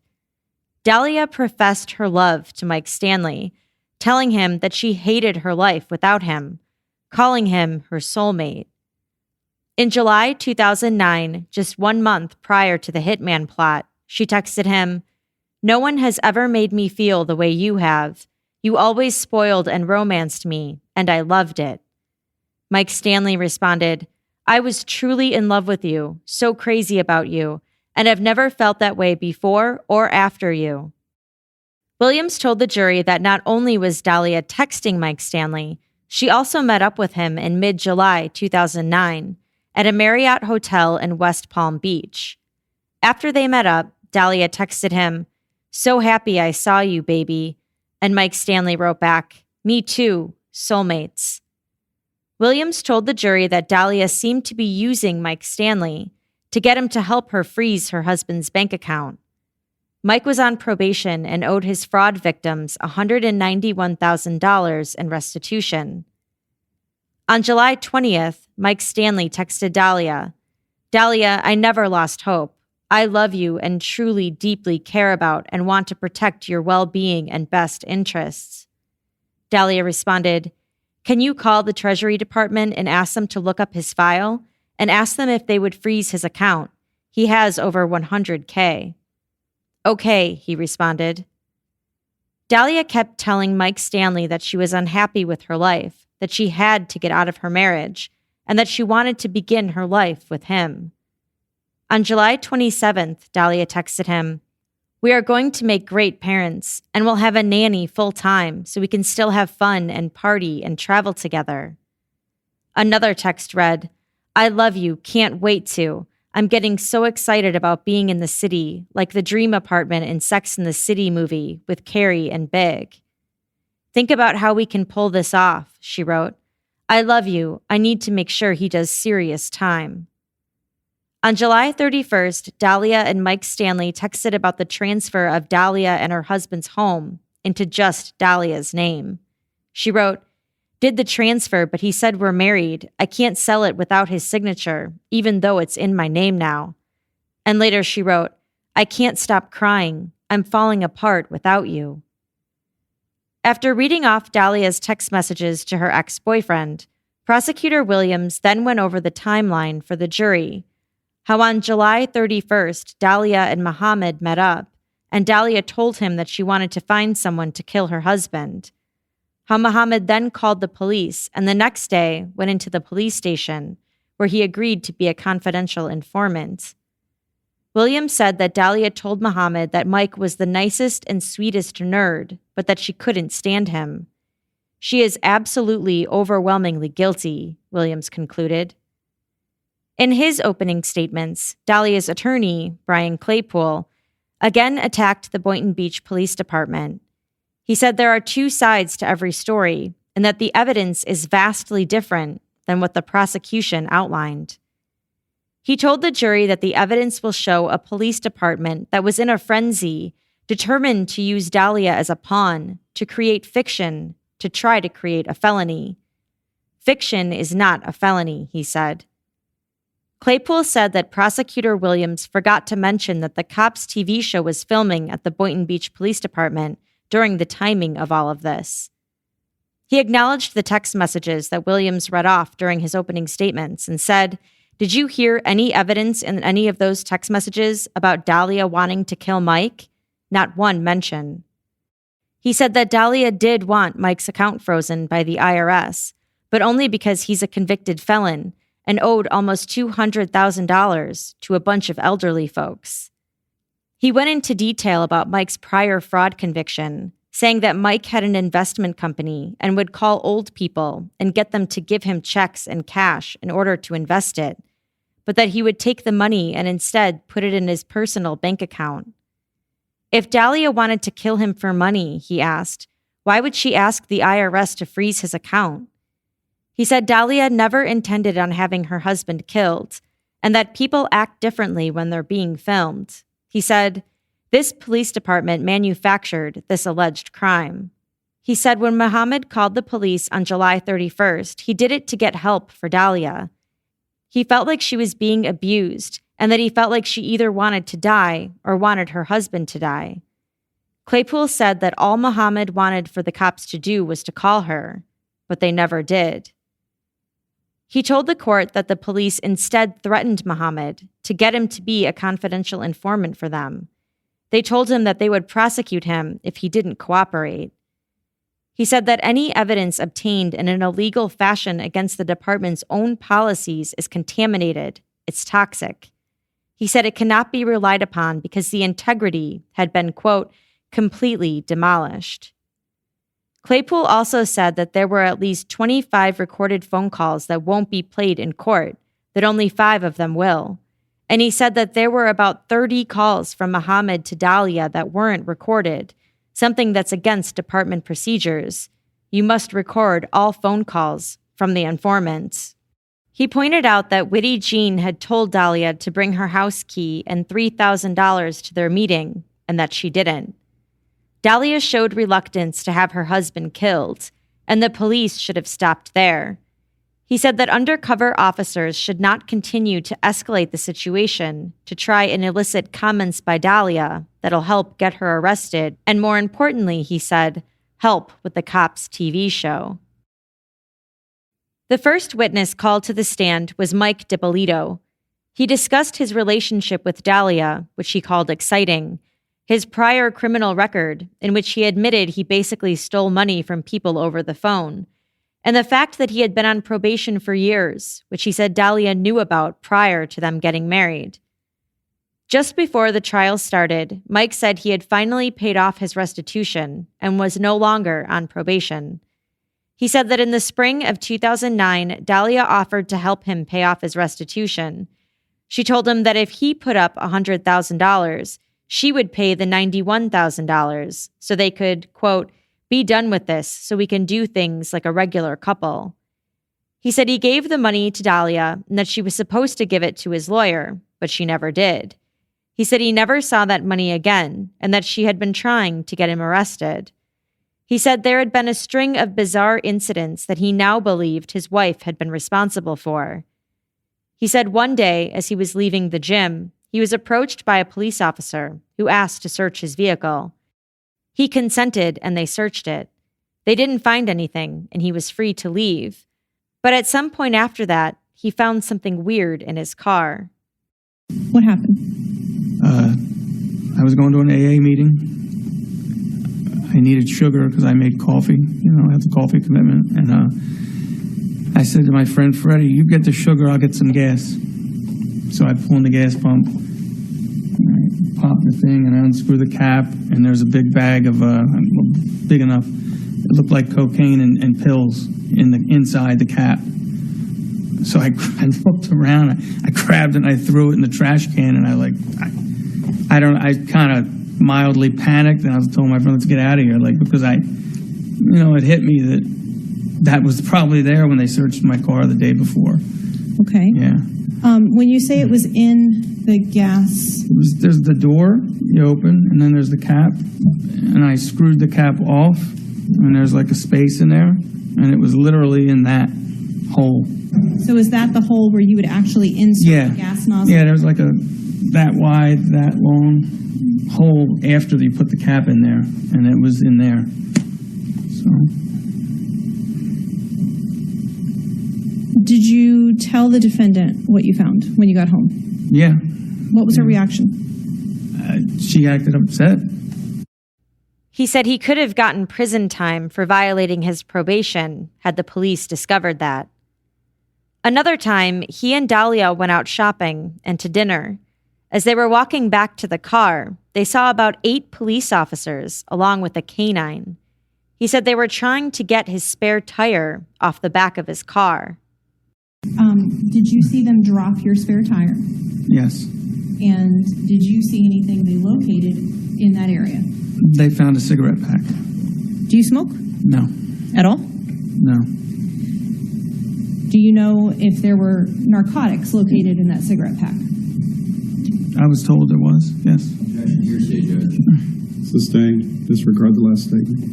Dalia professed her love to Mike Stanley, telling him that she hated her life without him, calling him her soulmate. In July 2009, just 1 month prior to the hitman plot, she texted him, "No one has ever made me feel the way you have. You always spoiled and romanced me, and I loved it." Mike Stanley responded, "I was truly in love with you, so crazy about you, and have never felt that way before or after you." Williams told the jury that not only was Dalia texting Mike Stanley, she also met up with him in mid-July 2009 at a Marriott hotel in West Palm Beach. After they met up, Dalia texted him, "So happy I saw you, baby." And Mike Stanley wrote back, "Me too, soulmates." Williams told the jury that Dalia seemed to be using Mike Stanley to get him to help her freeze her husband's bank account. Mike was on probation and owed his fraud victims $191,000 in restitution. On July 20th, Mike Stanley texted Dalia, "Dalia, I never lost hope. I love you and truly, deeply care about and want to protect your well-being and best interests." Dalia responded, "Can you call the Treasury Department and ask them to look up his file and ask them if they would freeze his account? He has over $100K. "Okay," he responded. Dalia kept telling Mike Stanley that she was unhappy with her life, that she had to get out of her marriage, and that she wanted to begin her life with him. On July 27th, Dalia texted him, "We are going to make great parents, and we'll have a nanny full-time so we can still have fun and party and travel together." Another text read, "I love you, can't wait to. I'm getting so excited about being in the city, like the dream apartment in Sex and the City movie with Carrie and Big. Think about how we can pull this off," she wrote. "I love you. I need to make sure he does serious time." On July 31st, Dalia and Mike Stanley texted about the transfer of Dalia and her husband's home into just Dalia's name. She wrote, "Did the transfer, but he said we're married. I can't sell it without his signature, even though it's in my name now." And later she wrote, "I can't stop crying. I'm falling apart without you." After reading off Dalia's text messages to her ex-boyfriend, Prosecutor Williams then went over the timeline for the jury, how on July 31st, Dalia and Muhammad met up, and Dalia told him that she wanted to find someone to kill her husband, how Muhammad then called the police and the next day went into the police station, where he agreed to be a confidential informant. Williams said that Dalia told Muhammad that Mike was the nicest and sweetest nerd, but that she couldn't stand him. "She is absolutely overwhelmingly guilty," Williams concluded. In his opening statements, Dalia's attorney, Brian Claypool, again attacked the Boynton Beach Police Department. He said there are two sides to every story and that the evidence is vastly different than what the prosecution outlined. He told the jury that the evidence will show a police department that was in a frenzy, determined to use Dalia as a pawn to create fiction, to try to create a felony. Fiction is not a felony, he said. Claypool said that Prosecutor Williams forgot to mention that the Cops TV show was filming at the Boynton Beach Police Department during the timing of all of this. He acknowledged the text messages that Williams read off during his opening statements and said, "Did you hear any evidence in any of those text messages about Dalia wanting to kill Mike? Not one mention." He said that Dalia did want Mike's account frozen by the IRS, but only because he's a convicted felon and owed almost $200,000 to a bunch of elderly folks. He went into detail about Mike's prior fraud conviction, saying that Mike had an investment company and would call old people and get them to give him checks and cash in order to invest it, but that he would take the money and instead put it in his personal bank account. If Dalia wanted to kill him for money, he asked, why would she ask the IRS to freeze his account? He said Dalia never intended on having her husband killed, and that people act differently when they're being filmed. He said, this police department manufactured this alleged crime. He said when Muhammad called the police on July 31st, he did it to get help for Dalia. He felt like she was being abused and that he felt like she either wanted to die or wanted her husband to die. Claypool said that all Muhammad wanted for the cops to do was to call her, but they never did. He told the court that the police instead threatened Muhammad to get him to be a confidential informant for them. They told him that they would prosecute him if he didn't cooperate. He said that any evidence obtained in an illegal fashion against the department's own policies is contaminated, it's toxic. He said it cannot be relied upon because the integrity had been, quote, completely demolished. Claypool also said that there were at least 25 recorded phone calls that won't be played in court, that only 5 of them will. And he said that there were about 30 calls from Muhammad to Dalia that weren't recorded, something that's against department procedures. You must record all phone calls from the informant. He pointed out that Witty Jean had told Dalia to bring her house key and $3,000 to their meeting, and that she didn't. Dalia showed reluctance to have her husband killed, and the police should have stopped there. He said that undercover officers should not continue to escalate the situation to try and elicit comments by Dalia that'll help get her arrested, and more importantly, he said, help with the Cops TV show. The first witness called to the stand was Mike Dippolito. He discussed his relationship with Dalia, which he called exciting, his prior criminal record, in which he admitted he basically stole money from people over the phone, and the fact that he had been on probation for years, which he said Dalia knew about prior to them getting married. Just before the trial started, Mike said he had finally paid off his restitution and was no longer on probation. He said that in the spring of 2009, Dalia offered to help him pay off his restitution. She told him that if he put up $100,000, she would pay the $91,000 so they could, quote, be done with this so we can do things like a regular couple. He said he gave the money to Dalia and that she was supposed to give it to his lawyer, but she never did. He said he never saw that money again and that she had been trying to get him arrested. He said there had been a string of bizarre incidents that he now believed his wife had been responsible for. He said one day, as he was leaving the gym, he was approached by a police officer who asked to search his vehicle. He consented and they searched it. They didn't find anything and he was free to leave. But at some point after that, he found something weird in his car. What happened? I was going to an AA meeting. I needed sugar because I made coffee. I have the coffee commitment. And I said to my friend Freddie, you get the sugar, I'll get some gas. So I pull in the gas pump, I pop the thing, and I unscrew the cap, and there's a big bag of, big enough, it looked like cocaine and pills inside the cap. So I looked around, I grabbed it and I threw it in the trash can, and I kind of mildly panicked, and I told my friend, let's get out of here, because it hit me that was probably there when they searched my car the day before. Okay. Yeah. When you say it was in the gas... There's the door you open, and then there's the cap, and I screwed the cap off, and there's a space in there, and it was literally in that hole. So is that the hole where you would actually insert the gas nozzle? Yeah, there's that wide, that long hole after you put the cap in there, and it was in there. So. Did you tell the defendant what you found when you got home? Yeah. What was her reaction? She acted upset. He said he could have gotten prison time for violating his probation had the police discovered that. Another time, he and Dalia went out shopping and to dinner. As they were walking back to the car, they saw about 8 police officers along with a canine. He said they were trying to get his spare tire off the back of his car. Did you see them drop your spare tire? Yes. And did you see anything they located in that area? They found a cigarette pack. Do you smoke? No. At all? No. Do you know if there were narcotics located in that cigarette pack? I was told there was, yes. Hearsay, Judge. Sustained. Disregard the last statement.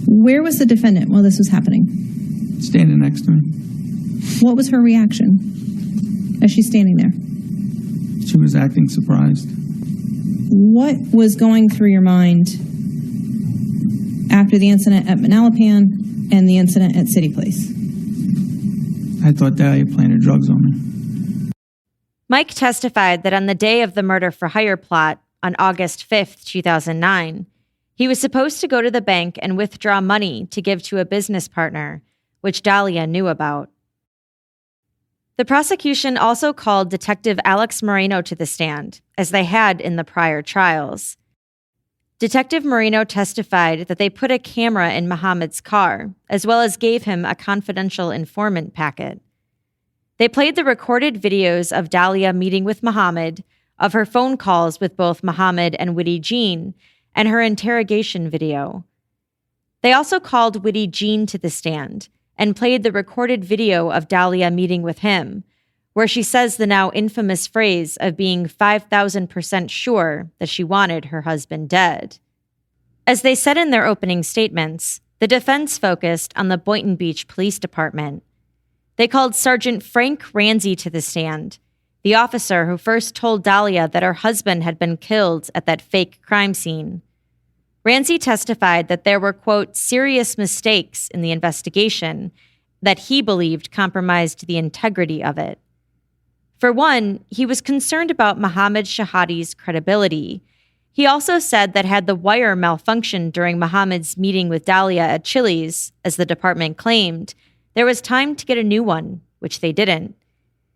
Where was the defendant while this was happening? Standing next to me. What was her reaction as she's standing there? She was acting surprised. What was going through your mind after the incident at Manalapan and the incident at City Place? I thought Dalia planted drugs on me. Mike testified that on the day of the murder for hire plot, on August 5th, 2009, he was supposed to go to the bank and withdraw money to give to a business partner, which Dalia knew about. The prosecution also called Detective Alex Moreno to the stand, as they had in the prior trials. Detective Moreno testified that they put a camera in Muhammad's car, as well as gave him a confidential informant packet. They played the recorded videos of Dalia meeting with Muhammad, of her phone calls with both Muhammad and Witty Jean, and her interrogation video. They also called Witty Jean to the stand and played the recorded video of Dalia meeting with him, where she says the now infamous phrase of being 5,000% sure that she wanted her husband dead. As they said in their opening statements, the defense focused on the Boynton Beach Police Department. They called Sergeant Frank Ramsey to the stand, the officer who first told Dalia that her husband had been killed at that fake crime scene. Ramsey testified that there were, quote, serious mistakes in the investigation that he believed compromised the integrity of it. For one, he was concerned about Mohammed Shahadi's credibility. He also said that had the wire malfunctioned during Mohammed's meeting with Dalia at Chili's, as the department claimed, there was time to get a new one, which they didn't.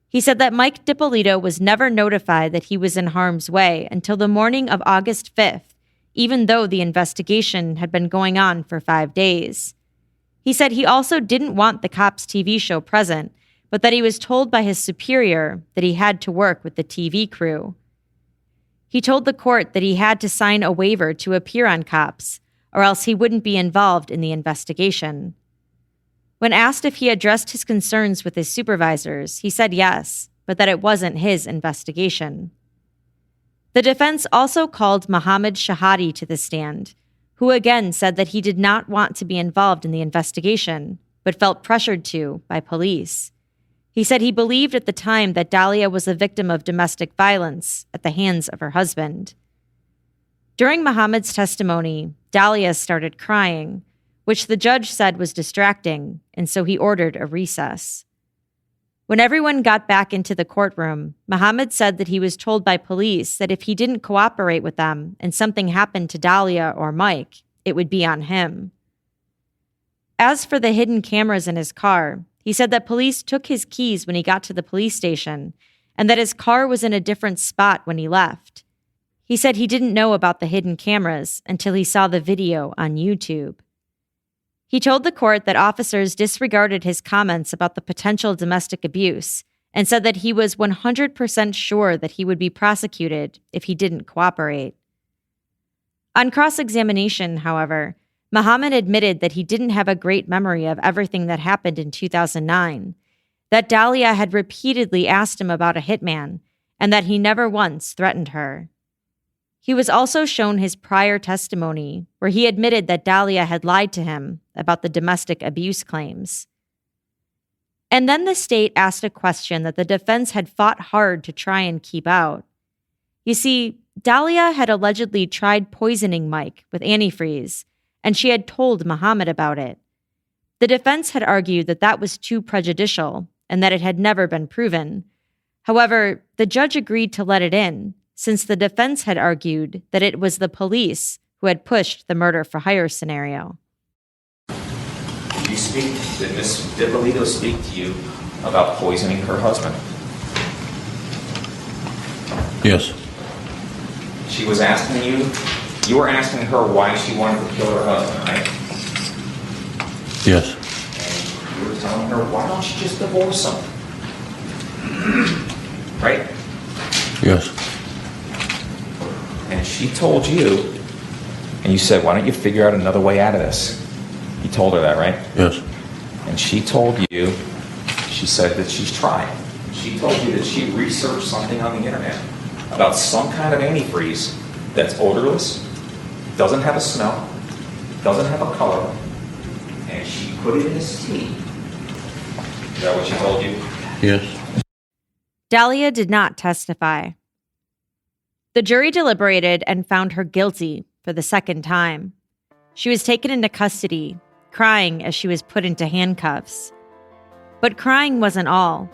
He said that Mike Dippolito was never notified that he was in harm's way until the morning of August 5th, even though the investigation had been going on for 5 days. He said he also didn't want the cops' TV show present, but that he was told by his superior that he had to work with the TV crew. He told the court that he had to sign a waiver to appear on Cops, or else he wouldn't be involved in the investigation. When asked if he addressed his concerns with his supervisors, he said yes, but that it wasn't his investigation. The defense also called Mohammed Shahadi to the stand, who again said that he did not want to be involved in the investigation, but felt pressured to by police. He said he believed at the time that Dalia was a victim of domestic violence at the hands of her husband. During Mohammed's testimony, Dalia started crying, which the judge said was distracting, and so he ordered a recess. When everyone got back into the courtroom, Mohammed said that he was told by police that if he didn't cooperate with them and something happened to Dalia or Mike, it would be on him. As for the hidden cameras in his car, he said that police took his keys when he got to the police station and that his car was in a different spot when he left. He said he didn't know about the hidden cameras until he saw the video on YouTube. He told the court that officers disregarded his comments about the potential domestic abuse and said that he was 100% sure that he would be prosecuted if he didn't cooperate. On cross-examination, however, Muhammad admitted that he didn't have a great memory of everything that happened in 2009, that Dalia had repeatedly asked him about a hitman, and that he never once threatened her. He was also shown his prior testimony, where he admitted that Dalia had lied to him about the domestic abuse claims. And then the state asked a question that the defense had fought hard to try and keep out. You see, Dalia had allegedly tried poisoning Mike with antifreeze, and she had told Muhammad about it. The defense had argued that that was too prejudicial and that it had never been proven. However, the judge agreed to let it in, since the defense had argued that it was the police who had pushed the murder-for-hire scenario. Did Ms. Dippolito speak to you about poisoning her husband? Yes. She was asking you were asking her why she wanted to kill her husband, right? Yes. And you were telling her, why don't you just divorce him? Right? Yes. And she told you, and you said, why don't you figure out another way out of this? You told her that, right? Yes. And she told you, she said that she's tried. She told you that she researched something on the internet about some kind of antifreeze that's odorless, doesn't have a smell, doesn't have a color, and she put it in his tea. Is that what she told you? Yes. Dalia did not testify. The jury deliberated and found her guilty for the second time. She was taken into custody, crying as she was put into handcuffs. But crying wasn't all.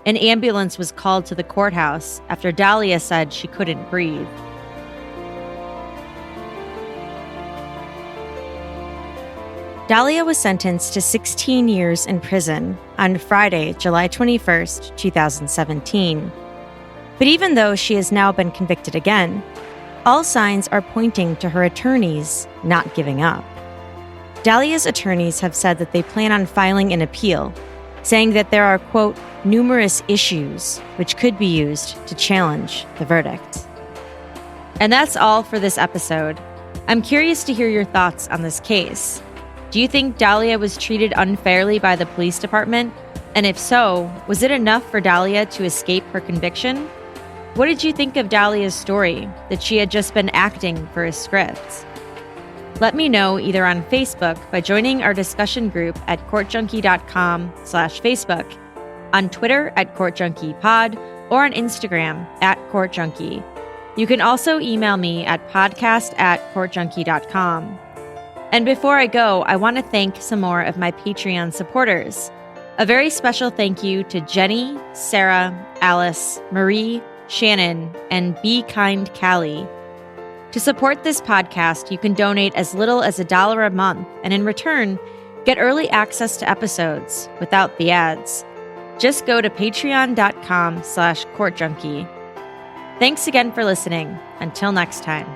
An ambulance was called to the courthouse after Dalia said she couldn't breathe. Dalia was sentenced to 16 years in prison on Friday, July 21st, 2017. But even though she has now been convicted again, all signs are pointing to her attorneys not giving up. Dalia's attorneys have said that they plan on filing an appeal, saying that there are, quote, numerous issues which could be used to challenge the verdict. And that's all for this episode. I'm curious to hear your thoughts on this case. Do you think Dalia was treated unfairly by the police department? And if so, was it enough for Dalia to escape her conviction? What did you think of Dalia's story, that she had just been acting for a script? Let me know either on Facebook by joining our discussion group at courtjunkie.com/Facebook, on Twitter at courtjunkiepod, or on Instagram at courtjunkie. You can also email me at podcast@courtjunkie.com. And before I go, I want to thank some more of my Patreon supporters. A very special thank you to Jenny, Sarah, Alice, Marie, Shannon, and Be Kind Callie. To support this podcast, you can donate as little as $1 a month, and in return, get early access to episodes without the ads. Just go to patreon.com/courtjunkie. Thanks again for listening. Until next time.